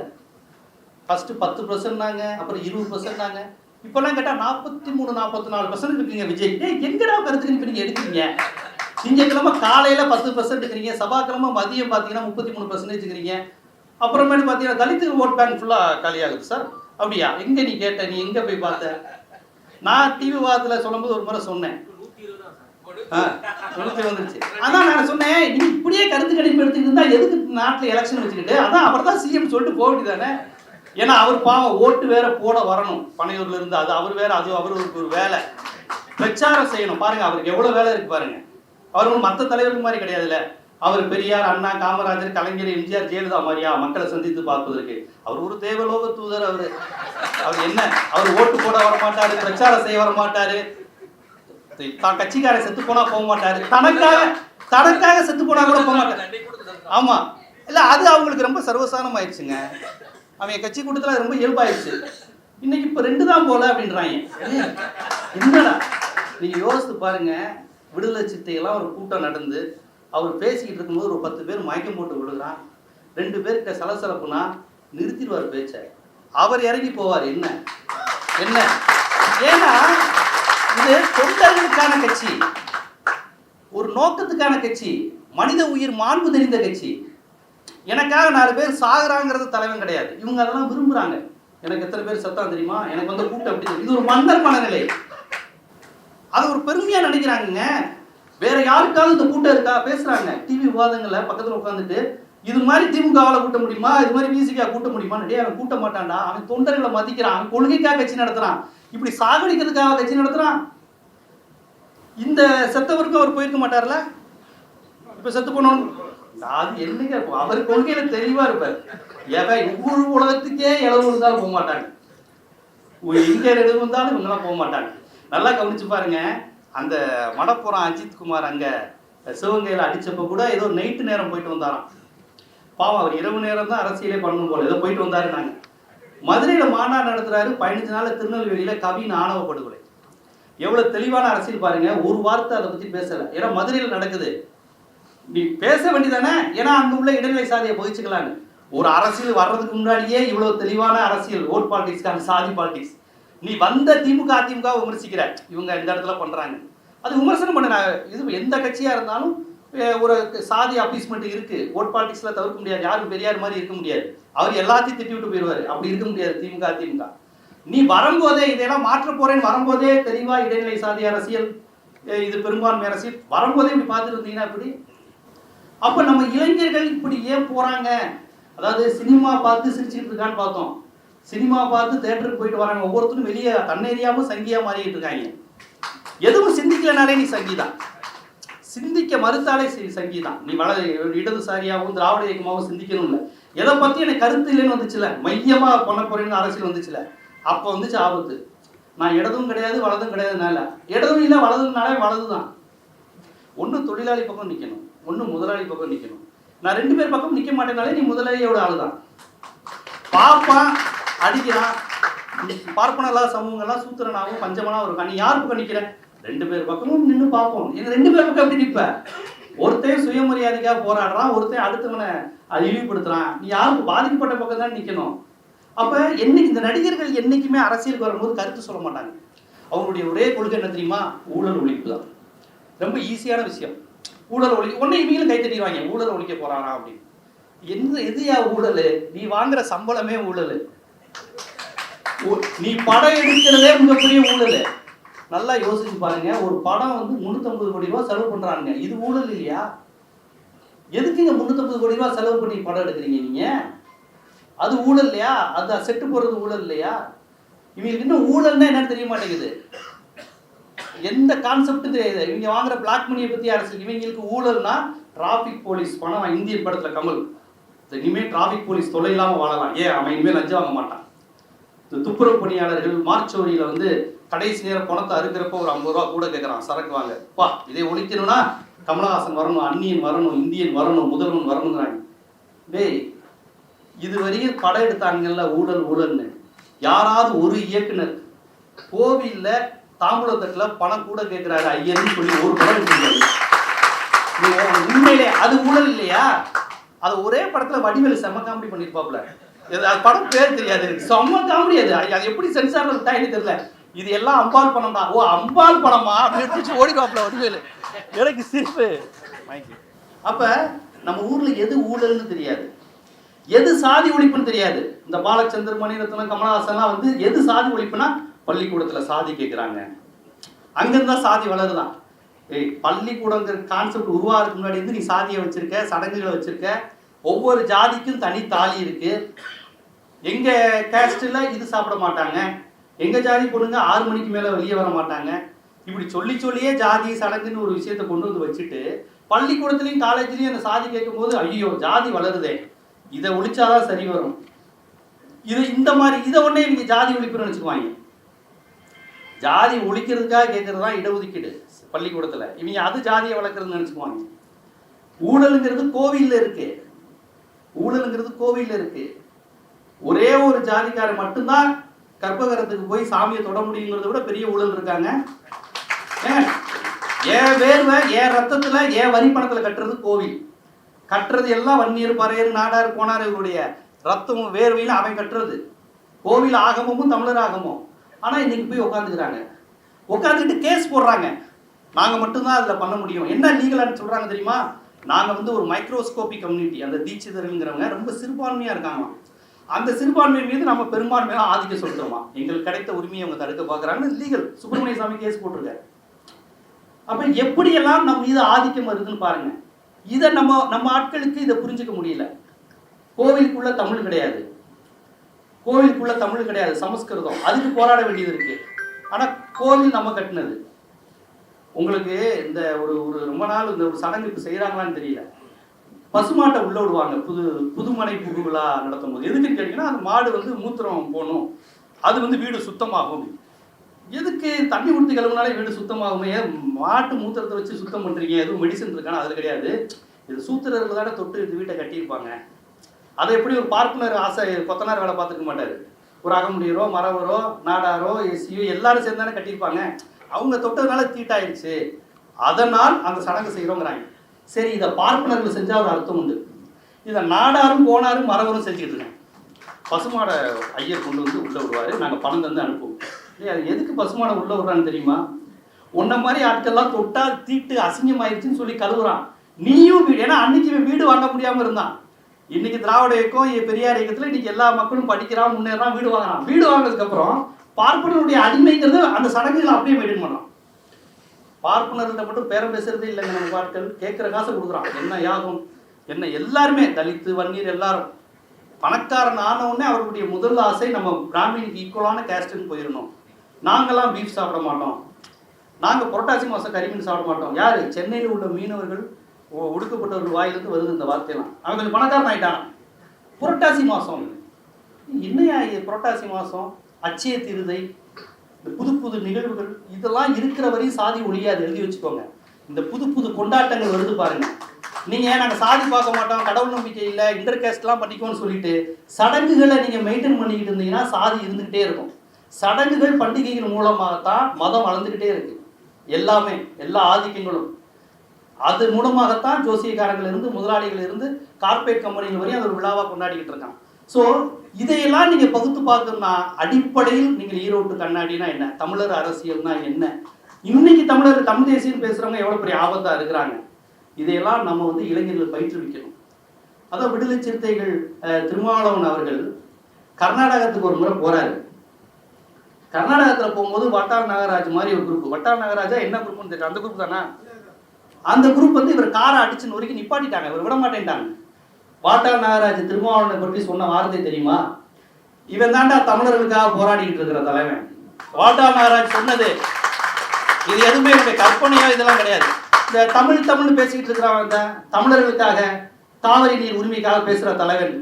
ஃபர்ஸ்ட் 10% அப்புறம் 20%. இப்பெல்லாம் கேட்டா 43-44% இருக்குங்க விஜய். எங்கடா கருத்து கணிப்பு நீங்க எடுக்கிறீங்க? திங்கக்கிழமை காலையில 10% இருக்கிறீங்க, செவ்வாய்க்கிழமை மதியம் பாத்தீங்கன்னா 33% இருக்கிறீங்க. அப்புறமேட்டு பாத்தீங்கன்னா தலித்து ஓட் பேங்க் ஃபுல்லா காலியாகுது சார். அப்படியா? எங்க நீ கேட்ட, நீ எங்க போய் பார்த்த? நான் டிவி வாரத்துல சொல்லும்போது ஒரு முறை சொன்னேன், வந்துருச்சு. அதான் நான் சொன்னேன், நீ இப்படியே கருத்து கணிப்பு எடுத்துக்கிட்டு இருந்தா எதுக்கு நாட்டுல எலெக்ஷன் வச்சுக்கிட்டு? அதான் அவர் தான் சிஎம் சொல்லிட்டு போக வேண்டியதானே. ஏன்னா அவர் பாவம் ஓட்டு வேற போட வரணும் பனையூர்ல இருந்து, அது அவர் வேற, அது அவருக்கு ஒரு வேலை, பிரச்சாரம் செய்யணும். பாருங்க அவருக்கு எவ்வளவு வேலை இருக்கு பாருங்க. அவர் ஒன்றும் மற்ற தலைவருக்கு மாதிரி கிடையாதுல்ல. அவர் பெரியார், அண்ணா, காமராஜர், கலைஞர், எம்ஜிஆர், ஜெயலலிதா மாதிரியா மக்களை சந்தித்து பார்ப்பதற்கு? அவர் ஒரு தேவலோக தூதர். அவர் என்ன, அவர் ஓட்டு போட வர மாட்டாரு, பிரச்சாரம் செய்ய வர மாட்டாரு, தான் கட்சிக்கார செத்து போனா போக மாட்டாரு, தனக்காக செத்து போனா கூட போக மாட்டாரு. ஆமா இல்ல, அது அவங்களுக்கு ரொம்ப சர்வசாதாரணம் ஆயிடுச்சுங்க. அவங்க கட்சி கூட்டத்தில் ரொம்ப இயல்பாயிடுச்சு. இன்னைக்கு இப்ப 2 தான் போல அப்படின்றாங்க. என்னடா நீங்க யோசித்து பாருங்க. விடுதலை சித்தையெல்லாம் ஒரு கூட்டம் நடந்து அவர் பேசிக்கிட்டு இருக்கும்போது ஒரு 10 பேர் மயக்கம் போட்டு விழுகிறான். 2 பேர்கிட்ட சலசலப்புனா நிறுத்திடுவார் பேச்ச. அவர் இறங்கி போவார். என்ன என்ன ஏன்னா இது தொண்டர்களுக்கான கட்சி, ஒரு நோக்கத்துக்கான கட்சி, மனித உயிர் மாண்பு தெரிந்த கட்சி. எனக்காக 4 பேர் சாகுறாங்கிறது தலைவன் கிடையாது. இவங்க அதெல்லாம் விரும்புறாங்க. எனக்கு எத்தனை பேர் சத்தம் தெரியுமா, எனக்கு வந்து கூட்டம் அப்படி, இது ஒரு மன்னர் மனநிலை. அது ஒரு பெருமையா நினைக்கிறாங்க. வேற யாருக்காவது இந்த கூட்டம் இருக்கா பேசுறாங்க டிவி விவாதங்கள்ல பக்கத்துல உட்காந்துட்டு, இது மாதிரி திமுகவால கூட்ட முடியுமா, இது மாதிரி விசிகா கூட்ட முடியுமா? நிறைய அவன் கூட்ட மாட்டான்டா, அவன் தொண்டர்களை மதிக்கிறான், அவன் கொள்கைக்காக கட்சி நடத்துறான், இப்படி சாகடிக்கிறதுக்காக கட்சி நடத்துறான். இந்த செத்தவருக்கு அவர் போயிருக்க மாட்டார்ல, இப்ப செத்து போனோம். அது என்னங்க, அவர் கொள்கையில தெளிவா இருப்பார். ஒவ்வொரு உலகத்துக்கே இளவு இருந்தாலும் போக மாட்டாங்க, எங்க எதுவும் இருந்தாலும் இவங்கெல்லாம் போக மாட்டாங்க. நல்லா கவனிச்சு பாருங்க. அந்த மடப்புறம் அஜித் குமார் அங்க சிவகங்கையில அடிச்சப்ப கூட ஏதோ நைட்டு நேரம் போயிட்டு வந்தாராம். பாவம், அவர் இரவு நேரம் தான் அரசியலே பண்ணணும் போல, ஏதோ போயிட்டு வந்தாரு. நாங்க மதுரையில மாநாடு நடத்துறாரு. 15 நாள் திருநெல்வேலியில கவின் ஆணவ படுகொலை. எவ்வளவு தெளிவான அரசியல் பாருங்க. ஒரு வார்த்தை அதை பத்தி பேசல. ஏன்னா மதுரையில் நடக்குது, நீ பேச வேண்டியதானே, ஏன்னா அங்க உள்ள இடைநிலை சாதியை பகிச்சுக்கலான்னு. ஒரு அரசியல் வர்றதுக்கு முன்னாடியே இவ்வளவு தெளிவான அரசியல், ஓட் பாலிடிக்ஸ்க்கான சாதி பாலிடிக்ஸ். நீ வந்த திமுக அதிமுக விமர்சிக்கிற, இவங்க இந்த இடத்துல பண்றாங்க, அது விமர்சனம் பண்ண. இது எந்த கட்சியா இருந்தாலும் ஒரு சாதி அப்பீஸ்மெண்ட் இருக்கு. ஓட் பாலிடிக்ஸ்ல தவிர்க்க முடியாது. யாரும் பெரியார் மாதிரி இருக்க முடியாது, அவர் எல்லாத்தையும் திட்டி விட்டு போயிடுவாரு. அப்படி இருக்க முடியாது திமுக அதிமுக. நீ வரும்போதே இதெல்லாம் மாற்ற போறேன்னு வரும்போதே தெளிவா இடைநிலை சாதி அரசியல், இது பெரும்பான்மை அரசியல் வரும்போதே இப்படி பார்த்துட்டு இருந்தீங்கன்னா இப்படி. அப்ப நம்ம இளைஞர்கள் இப்படி ஏன் போறாங்க? அதாவது சினிமா பார்த்து சிரிச்சுட்டு இருக்கான்னு பார்த்தோம். சினிமா பார்த்து தேட்டருக்கு போயிட்டு வராங்க. ஒவ்வொருத்தரும் வெளியே தன்னேரியாவும் சங்கியா மாறிட்டு இருக்காங்க. எதுவும் சிந்திக்கலனாலே நீ சங்கிதான், சிந்திக்க மறுத்தாலே சங்கிதான். நீ இடதுசாரியாகவும் திராவிட இயக்கமாகவும் சிந்திக்கணும் இல்லை. எதை பத்தி எனக்கு கருத்து இல்லைன்னு வந்துச்சுல, மையமா பண்ண போறேன்னு அரசியல் வந்துச்சுல, அப்போ வந்துச்சு ஆபத்து. நான் இடதும் கிடையாது வலதும் கிடையாதுனால, இடதும் இல்லை வலதுனாலே வலதுதான். ஒன்று தொழிலாளி பக்கம் நிற்கணும், ஒன்று முதலாளி பக்கம் நிற்கணும். நான் 2 பேர் பக்கம் நிற்க மாட்டேனாலே நீ முதலாளியோட ஆளுதான். பார்ப்பான், அடிக்கிறான், பார்ப்பன இல்லாத சமூகங்கள்லாம் சூத்திரனாகவும் பஞ்சமனாகவும் இருக்கும். நீ யார் பக்கம் நிற்கிற? 2 பேர் பக்கமும் நின்று பார்ப்போம். இந்த 2 பேர் பக்கம் எப்படி நிற்ப? ஒருத்தையும் சுயமரியாதைக்காக போராடுறான், ஒருத்தையும் அடுத்தவனை இழிவுபடுத்துறான். நீ யாருக்கு பாதிக்கப்பட்ட பக்கம் தான் நிற்கணும். அப்ப என்னைக்கு இந்த நடிகர்கள் என்னைக்குமே அரசியலுக்கு வரும்போது கருத்து சொல்ல மாட்டாங்க. அவங்களுடைய ஒரே கொள்கை என்ன தெரியுமா? ஊழல் ஒழிப்பு தான். ரொம்ப ஈஸியான விஷயம். ஊழல் ஒழிக்க உடனே இவங்களும் கை தட்டிடுவாங்க, ஊழல் ஒழிக்க போறானா அப்படின்னு. எதுயா ஊழல்? நீ வாங்குற சம்பளமே ஊழல், நீ படம் எடுக்கிறதே மிகப்பெரிய ஊழல். நல்லா யோசிச்சு பாருங்க. ஒரு படம் வந்து 350 கோடி ரூபாய் செலவு பண்றாங்க, இது ஊழல் இல்லையா? எதுக்குங்க 350 கோடி ரூபாய் செலவு பண்ணி படம் எடுக்கிறீங்க நீங்க? அது ஊழல் இல்லையா? அது செட்டு போடுறது ஊழல் இல்லையா? இவங்களுக்கு இன்னும் ஊழல்னா என்னன்னு தெரிய மாட்டேங்குது, எந்த கான்செப்டும் தெரியாது. இவங்க வாங்குற பிளாக் மணியை பத்தி அரசியல். இவங்களுக்கு ஊழல்னா டிராபிக் போலீஸ் பணம். இந்திய படத்துல கமல், இனிமேல் டிராபிக் போலீஸ் தொலை இல்லாம வாழலாம், ஏன் அவன் இனிமேல் லஞ்சம் வாங்க மாட்டான். துப்புரவு பணியாளர்கள் மார்ச்சோரியில வந்து கடைசி நேரம் பணத்தை அறுக்கிறப்ப ஒரு 50 ரூபா கூட கேட்கறான், சரக்கு வாங்க. பா, இதை ஒழிக்கணும்னா கமலஹாசன் வரணும், அந்நியன் வரணும், இந்தியன் வரணும், முதல்வன் வரணுங்கிறாங்க. டேய், இதுவரையும் படம் எடுத்தாங்கல்ல ஊழல் ஊழல்னு, யாராவது ஒரு இயக்குனர் கோவில்ல தாம்பூலத்தட்டுல பணம் கூட கேட்கிறாரு ஐயர்னு சொல்லி ஒரு படம் எடுத்துருக்காரு? உண்மையிலே அது ஊழல் இல்லையா? அது ஒரே படத்துல வடிவேலு செம்ம காமெடி பண்ணிருப்பாப்ல, அது படம் பேர் தெரியாது, செம்ம காமெடி. அது எப்படி சென்சார்ல விட்டாயின்னு தெரியல. இது எல்லாம் அம்பாள் பணம் தான். ஓ, அம்பாள் பணமா அப்படின்னு ஓடிடுவாப்ல வடிவேலு. எனக்கு சிரிப்பு. அப்ப நம்ம ஊர்ல எது ஊழல்னு தெரியாது, எது சாதி ஒழிப்புன்னு தெரியாது. இந்த பாலச்சந்தர், மணிரத்னம், கமலஹாசன்லாம் வந்து எது சாதி ஒழிப்புனா பள்ளிக்கூடத்துல சாதி கேட்குறாங்க, அங்கிருந்தா சாதி வளருதான். பள்ளிக்கூடங்கிற கான்செப்ட் உருவாகிறதுக்கு முன்னாடி இருந்து நீ சாதியை வச்சிருக்க, சடங்குகளை வச்சிருக்க, ஒவ்வொரு ஜாதிக்கும் தனி தாலி இருக்கு. எங்க கேஸ்ட்ல இது சாப்பிட மாட்டாங்க, எங்க ஜாதி பொண்ணுங்க 6 மணிக்கு மேல வெளியே வர மாட்டாங்க. இப்படி சொல்லி சொல்லியே ஜாதி சடங்குன்னு ஒரு விஷயத்தை கொண்டு வந்து வச்சுட்டு பள்ளிக்கூடத்துலையும் காலேஜ்லயும் அந்த சாதி கேட்கும் போது ஐயோ ஜாதி வளருதே, இதை ஒழிச்சாதான் சரி வரும். இது இந்த மாதிரி இதை உடனே இவங்க ஜாதி ஒழிப்புன்னு நினைச்சுக்குவாங்க. ஜாதி ஒழிக்கிறதுக்காக கேட்கறது தான் இடஒதுக்கீடு பள்ளிக்கூடத்துல. இவங்க அது ஜாதியை வளர்க்கறதுன்னு நினைச்சுக்குவாங்க. ஊழலுங்கிறது கோவில்ல இருக்கு, ஊழலுங்கிறது கோவில்ல இருக்கு. ஒரே ஒரு ஜாதிக்காரர் மட்டும்தான் கற்பகரத்துக்கு போய் சாமியை தொட முடியுங்கிறத விட பெரிய ஊழல் இருக்காங்க. ஏன் வேர்வை, ஏன் ரத்தத்துல, ஏன் வரி பணத்துல கட்டுறது கோவில். கட்டுறது எல்லாம் வன்னியர், பறையர், நாடார், கோனார் இவருடைய ரத்தமும் வேர்வையிலும் அவன் கட்டுறது. கோவில் ஆகமும் தமிழர் ஆகமும். ஆனால் இன்னைக்கு போய் உட்காந்துக்கிறாங்க, உட்காந்துக்கிட்டு கேஸ் போடுறாங்க. நாங்கள் மட்டும்தான் அதில் பண்ண முடியும். என்ன லீகலான்னு சொல்கிறாங்க தெரியுமா? நாங்கள் வந்து ஒரு மைக்ரோஸ்கோபிக் கம்யூனிட்டி, அந்த தீட்சிதர்கள்ங்கிறவங்க ரொம்ப சிறுபான்மையாக இருக்காங்களாம். அந்த சிறுபான்மை மீது நம்ம பெரும்பான்மையாக ஆதிக்கம் சொல்லிட்டோமா, எங்களுக்கு கிடைத்த உரிமையை அவங்க தடுக்க பார்க்குறாங்கன்னு லீகல் சுப்பிரமணிய சாமி கேஸ் போட்டிருக்காரு. அப்போ எப்படியெல்லாம் நம்ம மீது ஆதிக்கம் வருதுன்னு பாருங்க. இதை நம்ம ஆட்களுக்கு இதை புரிஞ்சுக்க முடியல. கோவிலுக்குள்ள தமிழ் கிடையாது, கோவிலுக்குள்ள தமிழ் கிடையாது, சமஸ்கிருதம். அதுக்கு போராட வேண்டியது இருக்கு. ஆனால் கோவில் நம்ம கட்டினது. உங்களுக்கு இந்த ஒரு ரொம்ப நாள் இந்த ஒரு சடங்கு இப்போ செய்கிறாங்களான்னு தெரியல. பசுமாட்டை உள்ள விடுவாங்க புதுமனை புது விழா நடத்தும் போது. எதுக்குன்னு கேட்டீங்கன்னா, அந்த மாடு வந்து மூத்திரம் போகணும், அது வந்து வீடு சுத்தமாகும். எதுக்கு தண்ணி ஊற்றி கழுவுனாலே வீடு சுத்தமாகுமே, மாட்டு மூத்திரத்தை வச்சு சுத்தம் பண்ணுறீங்க, எதுவும் மெடிசன் இருக்கானா? அது கிடையாது. இது சூத்திரர்கள் தானே தொட்டு இந்த வீட்டை கட்டியிருப்பாங்க. அதை எப்படி ஒரு பார்ப்பனர் ஆசை கொத்தனார் வேலை பார்த்துக்க மாட்டார். ஒரு அகமுடியரோ, மரவரோ, நாடாரோ, எஸ்சியோ எல்லாரும் சேர்ந்து தானே கட்டியிருப்பாங்க. அவங்க தொட்டதுனால தீட்டாயிருச்சு, அதனால் அந்த சடங்கு செய்கிறோங்கிறாங்க. சரி, இதை பார்ப்பனர்கள் செஞ்சால் ஒரு அர்த்தம் உண்டு. இதை நாடாரும், கோனாரும், மரவரும் செஞ்சுக்கிட்டு இருக்காங்க. பசுமாடை ஐயர் கொண்டு வந்து உள்ளே விடுவார், நாங்கள் பணம் தந்து அனுப்புவோம். அது எதுக்கு பசுமாடை உள்ளே விடுறான்னு தெரியுமா? உன்ன மாதிரி ஆட்கள்லாம் தொட்டால் தீட்டு அசிங்கமாயிருச்சுன்னு சொல்லி கழுவுறான். நீயும் வீடு, ஏன்னா அன்னைக்கு வீடு வாங்க முடியாமல் இருந்தான். இன்னைக்கு திராவிட இயக்கம், பெரியார் இயக்கத்தில் இன்னைக்கு எல்லா மக்களும் படிக்கிறான், முன்னேறான், வீடு வாங்குறான். வீடு வாங்கினதுக்கப்புறம் பார்ப்பனருடைய அடிமைங்கிறது அந்த சடங்குகளை அப்படியே மெயின்டைன் பண்ணலாம். பார்ப்பனர்கிட்ட மட்டும் பேரம் பேசுறதே இல்லைங்க நம்ம ஆட்கள். கேட்குற காசை கொடுக்குறான். என்ன யாகம், என்ன எல்லாருமே தலித்து, வன்னியர் எல்லாரும் பணக்காரன் ஆனவுடனே அவர்களுடைய முதல் ஆசை நம்ம பிராமினுக்கு ஈக்குவலான கேஸ்ட்டுன்னு போயிடணும். நாங்கள்லாம் பீஃப் சாப்பிட மாட்டோம், நாங்கள் புரட்டாசி மாதம் கறிமீன் சாப்பிட மாட்டோம். யார்? சென்னையில் உள்ள மீனவர்கள், ஒடுக்கப்பட்டவர்கள் வாயிலிருந்து வருது இந்த வார்த்தையெல்லாம். அவன் கொஞ்சம் பணக்காரன் ஆகிட்டான். புரட்டாசி மாதம் என்னையா இது? புரட்டாசி மாதம் அச்சய திருதை, இந்த புது புது நிகழ்வுகள் இதெல்லாம் இருக்கிற வரையும் சாதி ஒழியாது, எழுதி வச்சுக்கோங்க. இந்த புது புது கொண்டாட்டங்கள் வருது பாருங்க. நீங்கள் நாங்கள் சாதி பார்க்க மாட்டோம், கடவுள் நம்பிக்கை இல்லை, இன்டர் கேஸ்ட்லாம் பண்ணிக்கோன்னு சொல்லிட்டு சடங்குகளை நீங்கள் மெயின்டைன் பண்ணிக்கிட்டு இருந்தீங்கன்னா சாதி இருந்துக்கிட்டே இருக்கும். சடங்குகள், பண்டிகைகள் மூலமாகத்தான் மதம் வளர்ந்துக்கிட்டே இருக்கு. எல்லாமே, எல்லா ஆதிக்கங்களும் அது மூலமாகத்தான் ஜோசியக்காரங்களிலிருந்து, முதலாளிகளிலிருந்து, கார்பரேட் கம்பெனிகள் வரையும் அது ஒரு விழாவாக கொண்டாடிக்கிட்டு இருக்கான். ஸோ இதையெல்லாம் நீங்கள் பகுத்து பார்க்கணும்னா அடிப்படையில் நீங்கள் ஈரோட்டு கண்ணாடினா என்ன, தமிழர் அரசியல்னா என்ன, இன்னைக்கு தமிழ் தேசியம் பேசுகிறவங்க எவ்வளோ பெரிய ஆபத்தாக இருக்கிறாங்க, இதையெல்லாம் நம்ம வந்து இளைஞர்கள் பயிற்றுவிக்கணும். அதான் விடுதலை சிறுத்தைகள் திருமாவளவன் அவர்கள் கர்நாடகத்துக்கு ஒரு முறை போகிறாரு. கர்நாடகத்தில் போகும்போது வட்டார் நாகராஜ் மாதிரி ஒரு குரூப், வட்டார் நாகராஜா என்ன குரூப்னு தெரியல, அந்த குரூப் தானே. அந்த குரூப் வந்து இவர் காரை அடிச்சு நொறுக்கி நிப்பாட்டிட்டாங்க, இவர் விட மாட்டேன்ட்டாங்க. வாட்டார் நாகராஜ் திருமாவளவனை பற்றி சொன்ன வார்த்தை தெரியுமா? இவன் தாண்டா தமிழர்களுக்காக போராடிக்கிட்டு இருக்கிற தலைவன். வாட்டார் நாகராஜ் சொன்னது இது எதுவுமே என்னுடைய கற்பனையோ இதெல்லாம் கிடையாது. இந்த தமிழ்னு பேசிக்கிட்டு இருக்கிறவன் தான் தமிழர்களுக்காக, காவிரி நீர் உரிமைக்காக பேசுகிற தலைவன்.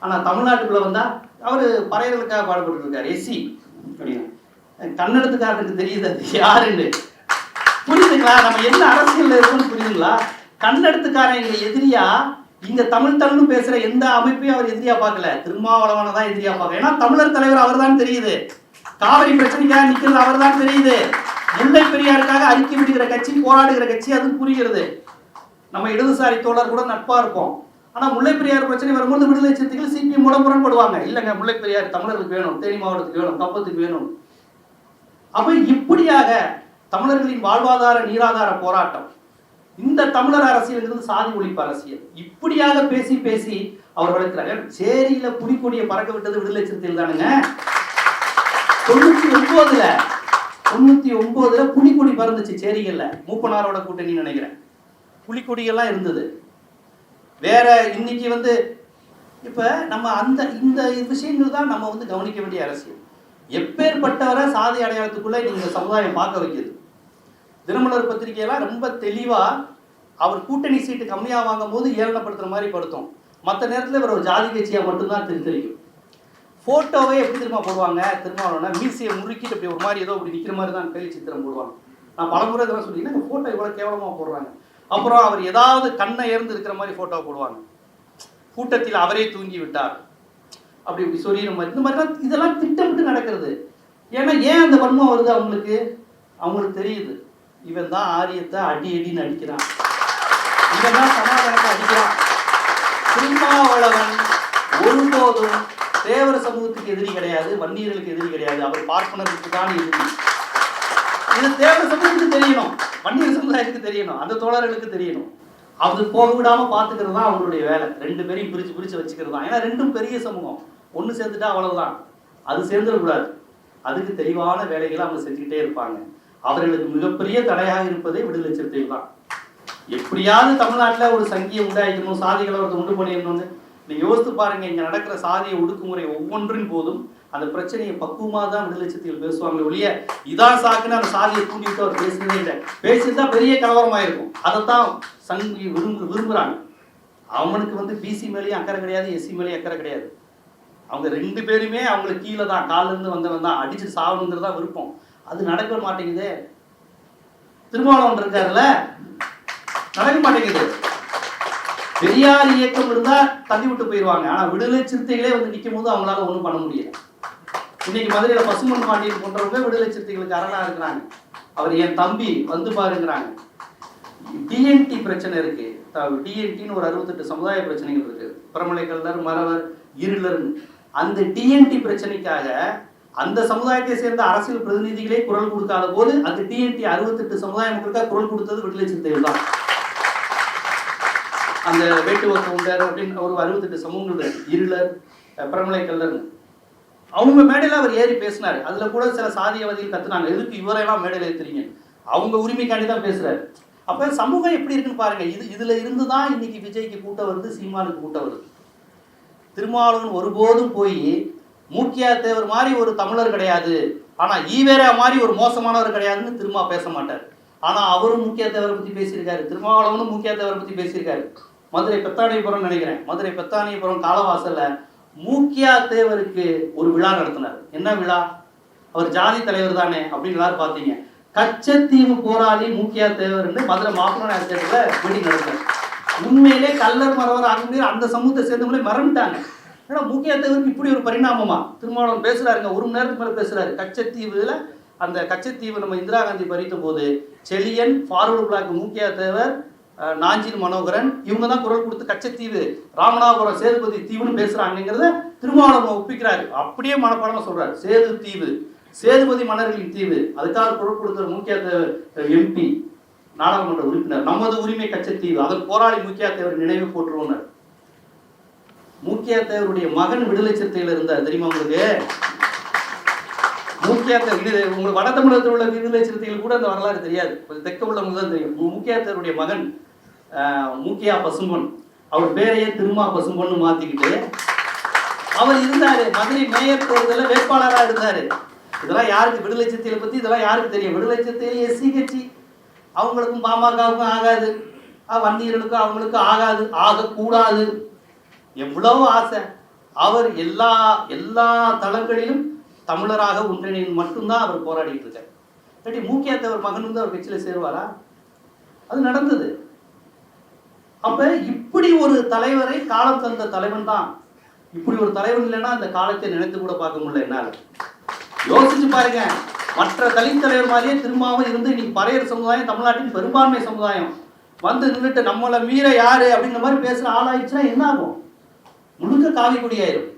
ஆனால் தமிழ்நாட்டுக்குள்ளே வந்தால் அவர் பறையர்களுக்காக பாடுபட்டு இருக்கார், எஸ்சி அப்படின்னா. கன்னடத்துக்காரனுக்கு தெரியுது அது யாருன்னு. புரியுதுங்களா? நம்ம என்ன அரசியல் இருக்குன்னு புரியுதுங்களா? கன்னடத்துக்காரன் இங்கே எதிரியா, இங்க தமிழ்னு பேசுற எந்த அமைப்பையும் அவர் எதிரியா பார்க்கல, திருமாவளவனை தான் எதிரியா பார்க்கல. ஏன்னா தமிழர் தலைவர் அவர் தான் தெரியுது, காவிரி பிரச்சனைக்காக நிற்கிறது அவர் தான் தெரியுது, முல்லை பெரியாருக்காக அறிக்கை விடுகிற கட்சி, போராடுகிற கட்சி, அது புரிகிறது. நம்ம இடதுசாரி தோழர் கூட நட்பா இருப்போம். ஆனா முல்லை பெரியார் பிரச்சனை வரும்போது விடுதலை சிறுத்தைகள் சிபிஎம் முரண்படுவாங்க. இல்லைங்க, முல்லை பெரியார் தமிழர்களுக்கு வேணும், தேனி மாவட்டத்துக்கு வேணும், கப்பத்துக்கு வேணும். அப்ப இப்படியாக தமிழர்களின் வாழ்வாதார நீராதார போராட்டம், இந்த தமிழர் அரசியல் சாதி ஒழிப்பு அரசியல், இப்படியாக பேசி பேசி அவர் வளர்க்கிறாங்க. சேரியில புலிக்கொடியை பறக்க விட்டது விடுதலை சிறுத்தைகள் தானுங்க. 99ல புலிக்கொடி பறந்துச்சு சேரிகள்ல, மூப்பனாரோட கூட்டணி நினைக்கிறேன். புலிக்கொடிகள்லாம் இருந்தது. வேற இன்னைக்கு வந்து இப்ப நம்ம இந்த விஷயங்கள் தான் நம்ம வந்து கவனிக்க வேண்டிய அரசியல். எப்பேற்பட்டவரை சாதி அடையாளத்துக்குள்ள நீங்க சமுதாயம் பார்க்க வைக்குது. தினமலர் பத்திரிகையெல்லாம் ரொம்ப தெளிவா அவர் கூட்டணி சீட்டு கம்மியாக வாங்கும் போது ஏளனப்படுத்துற மாதிரி படுத்தும். மற்ற நேரத்தில் இவர் ஒரு ஜாதி கட்சியாக மட்டும்தான் தெரியும். ஃபோட்டோவே எப்படி திரும்ப போடுவாங்க, திருமாவளவனை மீசியை முறுக்கிட்டு அப்படி ஒரு மாதிரி ஏதோ அப்படி நிற்கிற மாதிரி தான் கேலி சித்திரம் போடுவாங்க. நான் பலமுறை இதெல்லாம் சொல்லிங்கன்னா இந்த ஃபோட்டோ இவ்வளோ கேவலமாக போடுறாங்க. அப்புறம் அவர் ஏதாவது கண்ணை ஏர்ந்து இருக்கிற மாதிரி ஃபோட்டோ போடுவாங்க. கூட்டத்தில் அவரே தூங்கி விட்டார் அப்படி இப்படி சொல்லிடுற மாதிரி, இந்த மாதிரிலாம் இதெல்லாம் திட்டமிட்டு நடக்கிறது. ஏன்னா ஏன் அந்த வன்மம் வருது அவங்களுக்கு தெரியுது. இவன் தான் ஆரியத்தை அடின்னு அடிக்கிறான், இவன் தான் சமாதானத்தை அடிக்கிறான். திருமாவளவன் ஒருபோதும் தேவர சமூகத்துக்கு எதிரி கிடையாது, வன்னியர்களுக்கு எதிரி கிடையாது, அவர் பார்ப்பனருக்கு தான் எதிரி. இது தேவர சமூகத்துக்கு தெரியணும், வன்னியர் சமுதாயத்துக்கு தெரியணும், அந்த தோழர்களுக்கு தெரியணும். அது போக விடாம பாத்துக்கிறது தான் அவங்களுடைய வேலை. ரெண்டு பேரையும் பிரிச்சு வச்சுக்கிறது தான். ஏன்னா ரெண்டும் பெரிய சமூகம், ஒன்று சேர்ந்துட்டா அவ்வளவுதான், அது சேர்ந்துடக்கூடாது. அதுக்கு தெளிவான வேலைகளை அவங்க செஞ்சுக்கிட்டே இருப்பாங்க. அவர்களுக்கு மிகப்பெரிய தடையாக இருப்பதே விடுதலை சிறுத்தைகள் தான். எப்படியாவது தமிழ்நாட்டில் ஒரு சங்கியை உண்டாக்கணும், சாதி கலவரத்தை உண்டு பண்ணிடணும்னு நீங்க யோசித்து பாருங்க. இங்க நடக்கிற சாதிய ஒடுக்குமுறை ஒவ்வொன்றின் போதும் அந்த பிரச்சனையை பக்குவமாக தான் விடுதலை சிறுத்தைகள் பேசுவாங்க ஒழிய இதான் சாக்குன்னு அந்த சாதியை தூண்டிவிட்டு அவர் பேசுனதே இல்லை. பேசியிருந்தா பெரிய கலவரமாயிருக்கும். அதைத்தான் சங்கி விரும்புகிறாங்க. அவனுக்கு பிசி மேலேயும் அக்கறை கிடையாது, எஸ்சி மேலேயும் அக்கறை கிடையாது. அவங்க ரெண்டு பேருமே அவங்களுக்கு கீழே தான், காலில் இருந்து வந்தவன் தான், அடிச்சு சாவணுங்கிறது தான் விருப்பம். அது நடக்க மாட்டேங்குது. திருமாவளவன் இருக்காருல்ல, நடக்க மாட்டேங்குது. பெரியார் இயக்கம் இருந்தா தள்ளி விட்டு போயிடுவாங்க. ஆனா விடுதலை சிறுத்தைகளே நிற்கும் போது அவங்களால ஒன்றும் பண்ண முடியல. இன்னைக்கு மதுரையில பசுமன் பாண்டியன் போன்றவங்க விடுதலை சிறுத்தைகளுக்கு அரணா இருக்கிறாங்க. அவர் என் தம்பி பாருங்கிறாங்க. டிஎன்டி பிரச்சனை இருக்கு. டிஎன்டின்னு ஒரு 68 சமுதாய பிரச்சனைகள் இருக்கு. பிரமலை கல்லர், மறவர், இருளர். அந்த டிஎன்டி பிரச்சனைக்காக அந்த சமுதாயத்தை சேர்ந்த அரசியல் பிரதிநிதிகளே குரல் கொடுக்காத போது அந்த டிஎன்டி 68 சமுதாய மக்களுக்காக குரல் கொடுத்தது விடுதலை சிறுத்தைகள் தான். அந்த வேட்டுவக்க உண்டர் அப்படின்னு ஒரு 68 சமூகங்கள், இருளர், பிரமலை கல்லர், அவங்க மேடையில அவர் ஏறி பேசினாரு. அதுல கூட சில சாதியவாதிகள் கத்துனாங்க, எதுக்கு இவரெல்லாம் மேடையில ஏத்துறீங்க, அவங்க உரிமைக்காண்டி தான் பேசுறாரு. அப்ப சமூகம் எப்படி இருக்குன்னு பாருங்க. இதுல இருந்துதான் இன்னைக்கு விஜய்க்கு கூட்டம் வருது, சீமானுக்கு கூட்டம் வருது. திருமாவளவன் ஒருபோதும் போய் மூக்கியா தேவர் மாதிரி ஒரு தமிழர் கிடையாது, ஆனா ஈவேரா மாதிரி ஒரு மோசமானவர் கிடையாதுன்னு திரும்ப பேச மாட்டார். ஆனா அவரும் மூக்கியா தேவரை பத்தி பேசியிருக்காரு, திருமாவளவனும் மூக்கியா தேவரை பத்தி பேசியிருக்காரு. மதுரை பெத்தானியபுரம் நினைக்கிறேன், மதுரை பெத்தானியபுரம் காலவாசல்ல மூக்கியா தேவருக்கு ஒரு விழா நடத்தினார். என்ன விழா? அவர் ஜாதி தலைவர் தானே அப்படின்னு எல்லாரும் பார்த்தீங்க. கச்சத்தீவு போராளி மூக்கியா தேவர்னு மதுரை மாப்பிள்ளை தேட்டர்ல மீட்டிங் நடத்தினார். உண்மையிலே கல்லர், மறவர், அங்கே அந்த சமூகத்தை சேர்ந்தவங்களே மறந்துட்டாங்க. ஏன்னா மூக்கியா தேவருக்கு இப்படி ஒரு பரிணாமமா? திருமாவளவன் பேசுறாருங்க, 1 மணி நேரத்துக்கு மேலே பேசுறாரு. கச்சத்தீவுல அந்த கச்சத்தீவு நம்ம இந்திரா காந்தி பறித்த போது செலியன், ஃபார்வர்டு பிளாக் மூக்கியா தேவர், நாஞ்சில் மனோகரன் இவங்க தான் குரல் கொடுத்து கச்சத்தீவு, ராமநாதபுரம் சேதுபதி தீவுன்னு பேசுறாங்கிறத திருமாவளவன் ஒப்பிக்கிறாரு. அப்படியே மனப்பாடமா சொல்றாரு, சேது தீவு, சேதுபதி மன்னர்களின் தீவு. அதுக்காக குரல் கொடுத்த மூக்கியா தேவர் எம்பி, நாடாளுமன்ற உறுப்பினர். நமது உரிமை கச்சத்தீவு, அதன் போராளி மூக்கியா தேவர் நினைவு போற்றுவோனர். மூக்கியா தேவருடைய மகன் விடுதலை சிறுத்தைகள் இருந்தார், தெரியுமா உங்களுக்கு? மூக்கியா தேவர் உங்களுக்கு வட தமிழகத்தில் உள்ள விடுதலை சிறுத்தைகள் கூட அந்த வரலாறு தெரியாது, கொஞ்சம் தெற்க உள்ளவங்க தான் தெரியும். மூக்கியா தேவருடைய மகன் மூக்கியா பசும்பொன், அவர் பேரையே திருமா பசும்பொன்னு மாத்திக்கிட்டு அவர் இருந்தாரு. மதுரை மேயர் தேர்தலில் வேட்பாளராக இருந்தாரு. இதெல்லாம் யாருக்கு, விடுதலை சிறுத்தைகளை பத்தி இதெல்லாம் யாருக்கு தெரியும்? விடுதலை சிறுத்தைகள் எஸ்சி கட்சி, அவங்களுக்கும் பாமகவுக்கும் ஆகாது, வன்னியர்களுக்கும் அவங்களுக்கும் ஆகாது, ஆகக்கூடாது. எவ்வளவு ஆசை. அவர் எல்லா தளங்களிலும் தமிழராக ஒன்றிணைந்து மட்டும்தான் அவர் போராடிட்டு இருக்கார். இல்லாட்டி மூக்கியா தேவர் மகன் அவர் கட்சியில சேருவாரா? அது நடந்தது. அப்ப இப்படி ஒரு தலைவரை காலம் தந்த தலைவன் தான். இப்படி ஒரு தலைவன் இல்லைன்னா அந்த காலத்தை நினைத்து கூட பார்க்க முடியல என்னால. யோசிச்சு பாருங்க, மற்ற தலித் தலைவர் மாதிரியே திரும்பவும் இருந்து இன்னைக்கு பறையர் சமுதாயம், தமிழ்நாட்டின் பெரும்பான்மை சமுதாயம் நின்றுட்டு நம்மளை மீற யாரு அப்படிங்கிற மாதிரி பேசுற ஆளாயிடுச்சுன்னா என்ன ஆகும்? முழுக்க காவி குடியாயிரும்.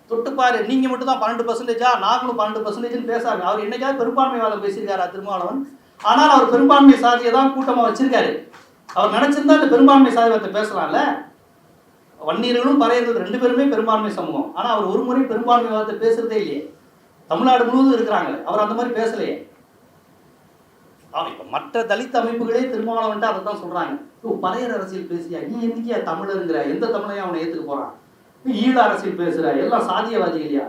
தொட்டுப்பாரு, நீங்க மட்டும் தான் 12%, நாங்களும் 12% பேசாரு. அவர் என்னைக்காவது பெரும்பான்மைவாதம் பேசியிருக்காரா திருமாவளவன்? ஆனால் அவர் பெரும்பான்மை சாதியை தான் கூட்டமா வச்சிருக்காரு. அவர் நினைச்சிருந்தா அந்த பெரும்பான்மை சாதியத்தை பேசலாம்ல. வன்னியர்களும் பறையர்கள் 2 பேருமே பெரும்பான்மை சமூகம். ஆனா அவர் ஒரு முறை பெரும்பான்மைவாதத்தை பேசுறதே இல்லையே. தமிழ்நாடு முழுவதும் இருக்கிறாங்க, அவர் அந்த மாதிரி பேசலையே. இப்ப மற்ற தலித் அமைப்புகளே திருமாவளவன் அதை தான் சொல்றாங்க. பறையர் அரசியல் பேசியா, நீ என்னைக்கியா தமிழருங்கிற, எந்த தமிழையும் அவனை ஏத்துக்க போறான்? ஈழ அரசியல் பேசுற, எல்லாம் சாதியவாதிகளையா?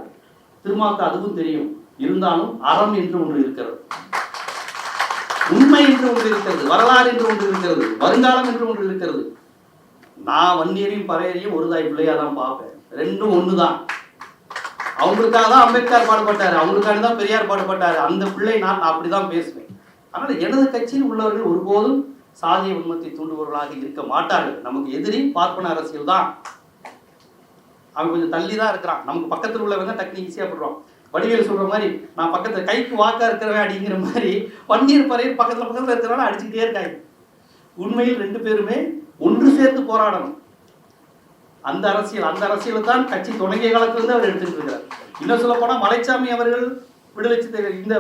திருமாவுக்கு அதுவும் தெரியும். இருந்தாலும் அறம் என்று ஒன்று இருக்கிறது, உண்மை என்று ஒன்று இருக்கிறது, வரலாறு என்று ஒன்று இருக்கிறது, வருங்காலம் என்று ஒன்று இருக்கிறது. நான் வன்னியரையும் பறையரையும் ஒரு தாய் பிள்ளையா தான் பார்ப்பேன். ரெண்டும் ஒண்ணுதான். அவங்களுக்காக தான் அம்பேத்கர் பாடுபட்டாரு, அவங்களுக்காக தான் பெரியார் பாடுபட்டாரு. அந்த பிள்ளை நான் அப்படிதான் பேசுவேன். அதனால எனது கட்சியில் உள்ளவர்கள் ஒருபோதும் சாதிய உண்மத்தை தூண்டுபவர்களாக இருக்க மாட்டார்கள். நமக்கு எதிரி பார்ப்பன அரசியல் தான். அவன் கொஞ்சம் தள்ளி தான் இருக்கிறான். நமக்கு பக்கத்தில் உள்ளவங்க டக்குனு ஈஸியாக போடுறோம். வடிவேல் சொல்ற மாதிரி, நான் பக்கத்தில் கைக்கு வாக்கா இருக்கிறவன் அப்படிங்கிற மாதிரி வன்னியர் பறையர் பக்கத்தில் இருக்கிறவன அடிச்சுக்கிட்டே இருக்காங்க. உண்மையில் 2 பேருமே ஒன்று சேர்ந்து போராடணும். அந்த அரசியல் தான் கட்சி தொடங்கிய காலத்திலிருந்து அவர் எடுத்துட்டு இருக்கிறார். இன்னும் சொல்ல போனா மலைச்சாமி அவர்கள் விடுதலை சிறுத்தைகள் இந்த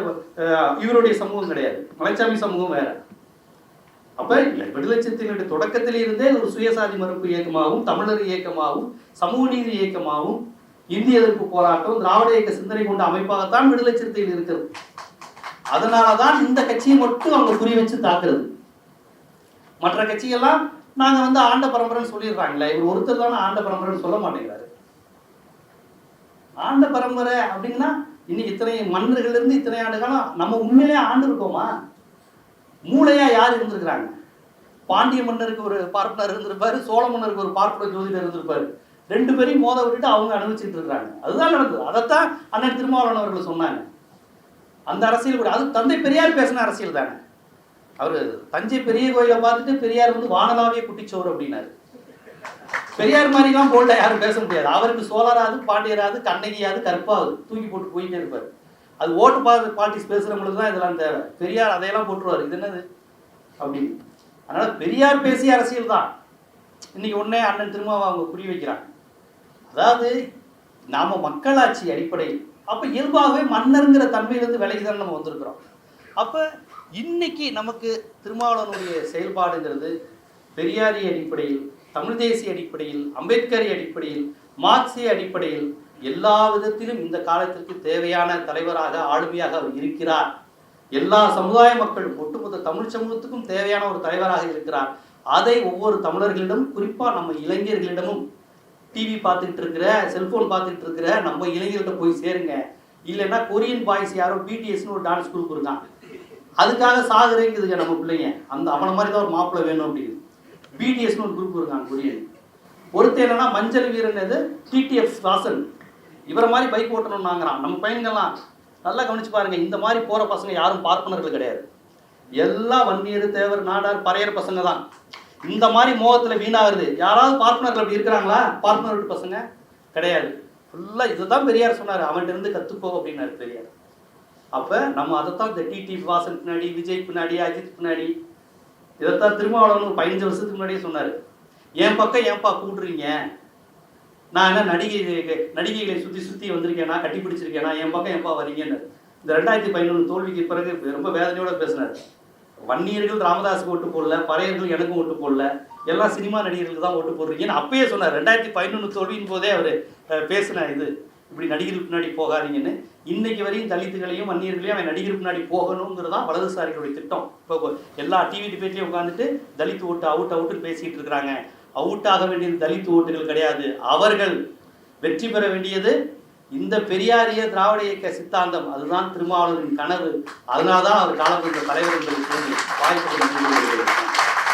இவருடைய சமூகம் கிடையாது, மலைச்சாமி சமூகம் வேற. அப்ப விடுதலை சிறுத்தைகளுடைய தொடக்கத்தில் இருந்தே ஒரு சுயசாதி மறுப்பு இயக்கமாகவும் தமிழர் இயக்கமாகவும் சமூக நீதி இயக்கமாகவும் இந்திய எதிர்ப்பு போராட்டம் திராவிட இயக்க சிந்தனை கொண்ட அமைப்பாகத்தான் விடுதலை சிறுத்தைகள் இருக்கிறது. அதனாலதான் இந்த கட்சியை மட்டும் அவங்க குறி வச்சு தாக்குறது. மற்ற கட்சிகள்லாம் நாங்க ஆண்ட பரம்பரைன்னு சொல்லிடுறாங்களே, இவர் ஒருத்தர் தானே ஆண்ட பரம்பரைன்னு சொல்ல மாட்டேங்கிறாரு. ஆண்ட பரம்பரை அப்படின்னா இன்னைக்கு இத்தனை மன்னர்கள் இருந்து இத்தனை ஆண்டு காலம் நம்ம உண்மையிலேயே ஆண்டு இருக்கோமா? மூளையா யார் இருந்திருக்கிறாங்க? பாண்டிய மன்னருக்கு ஒரு பார்ப்பனர் இருந்திருப்பாரு, சோழ மன்னருக்கு ஒரு பார்ப்பனர் ஜோதிடர் இருந்திருப்பாரு. ரெண்டு பேரையும் மோத விட்டுட்டு அவங்க அனுபவிச்சுட்டு இருக்காங்க. அதுதான் நடந்தது. அதைத்தான் அண்ணன் திருமாவளவன் அவர்கள் சொன்னாங்க. அந்த அரசியல் கூட அது தந்தை பெரியார் பேசின அரசியல் தானே. அவரு தஞ்சை பெரிய கோயிலை பார்த்துட்டு பெரியார் வானலாவே குட்டிச்சோறு அப்படின்னாரு. பெரியார் மாதிரிலாம் போல்டா யாரும் பேச முடியாது. அவருக்கு சோழராது, பாண்டியராது, கண்ணகியாது, கற்பாவது தூக்கி போட்டு போயிட்டே இருப்பாரு. அது ஓட்டு பாலிட்டிக்ஸ் பேசுறவங்களுக்கு தான் இதெல்லாம் தேவை. பெரியார் அதையெல்லாம் போட்டுருவாரு, இது என்னது அப்படின்னு. அதனால பெரியார் பேசிய அரசியல் தான் இன்னைக்கு ஒன்னே அண்ணன் திருமாவை அவங்க புரிய வைக்கிறாங்க. அதாவது நாம மக்களாட்சி அடிப்படையில் அப்ப இயல்பாகவே மன்னருங்கிற தன்மையிலிருந்து விலகிதான் நம்ம வந்திருக்கிறோம். அப்ப இன்னைக்கு நமக்கு திருமாவளவனுடைய செயல்பாடுங்கிறது பெரியாரிய அடிப்படையில், தமிழ் தேசிய அடிப்படையில், அம்பேத்கரி அடிப்படையில், மார்க்சிய அடிப்படையில் எல்லா விதத்திலும் இந்த காலத்திற்கு தேவையான தலைவராக ஆளுமையாக அவர் இருக்கிறார். எல்லா சமுதாய மக்களும் ஒட்டுமொத்த தமிழ் சமூகத்துக்கும் தேவையான ஒரு தலைவராக இருக்கிறார். அதை ஒவ்வொரு தமிழர்களிடம், குறிப்பா நம்ம இளைஞர்களிடமும், டிவி பார்த்துக்கிட்டு இருக்கிற, செல்போன் பார்த்துக்கிட்டு இருக்கிற நம்ம இளைஞர்கிட்ட போய் சேருங்க. இல்லைன்னா கொரியன் பாய்ஸ் யாரோ பிடிஎஸ்னு ஒரு டான்ஸ் குரூப் இருக்கான், அதுக்காக சாகுறேங்குதுங்க நம்ம பிள்ளைங்க. அவனை மாதிரி தான் ஒரு மாப்பிள்ளை வேணும் அப்படின்னு பிடிஎஸ்னு ஒரு குரூப் இருக்கான் கொரியன். ஒருத்தர் என்னன்னா மஞ்சள் வீரன், எது டிடிஎஃப் வாசன், இவரை மாதிரி பைக் ஓட்டணும்னாங்கிறான். நம்ம பையன்கள்லாம் நல்லா கவனிச்சு பாருங்க, இந்த மாதிரி போற பசங்க யாரும் பார்ப்பனர்கள் கிடையாது. எல்லாம் வன்னியர், தேவர், நாடார், பறையர் பசங்க தான். இந்த மாதிரி மோகத்துல வீணாகுது. யாராவது பார்ப்பனர்கள் அப்படி இருக்கிறாங்களா? பார்ப்பனர் வீட்டு பசங்க கிடையாது. ஃபுல்லா இதுதான் பெரியார் சொன்னாரு, அவன்கிட்ட இருந்து கத்துக்கோ அப்படின்னாரு பெரியார். அப்ப நம்ம அதைத்தான் இந்த டிடி வாசன் பின்னாடி, விஜய் பின்னாடி, அஜித் பின்னாடி, இதைத்தான் திருமாவளவன் 15 வருஷத்துக்கு முன்னாடியே சொன்னாரு. என் பக்கம் ஏன்பா கூட்டுறீங்க? நான் என்ன நடிகைகளை சுத்தி வந்திருக்கேனா, கட்டி பிடிச்சிருக்கேனா? என் பக்கம் ஏன்பா வரீங்கன்னு இந்த 2011 தோல்விக்கு பிறகு ரொம்ப வேதனையோட பேசினார். வன்னியர்கள் ராமதாஸுக்கு ஓட்டு போடல, பறையர்கள் எனக்கும் ஓட்டு போடல, எல்லாம் சினிமா நடிகர்களுக்கு தான் ஓட்டு போடுறீங்கன்னு அப்பயே சொன்னார். 2011 தோல்வியின் போதே அவர் பேசின இது, இப்படி நடிகர்கள் பின்னாடி போகாதீங்கன்னு. இன்னைக்கு வரையும் தலித்துகளையும் வன்னியர்களையும் அவன் நடிகர் பின்னாடி போகணுங்கிறது தான் வலதுசாரிகளுடைய திட்டம். இப்போ எல்லா டிவி டிபேட்லையும் உட்காந்துட்டு தலித்து ஓட்டு அவுட்டுன்னு பேசிக்கிட்டு இருக்கிறாங்க. அவுட் ஆக வேண்டியது தலித்து ஓட்டுகள் கிடையாது. அவர்கள் வெற்றி பெற வேண்டியது இந்த பெரியாரிய திராவிட இயக்க சித்தாந்தம். அதுதான் திருமாவளவனின் கனவு. அதனால்தான் அவர் காலப்பட்ட தலைவர் என்பது வாய்ப்பு.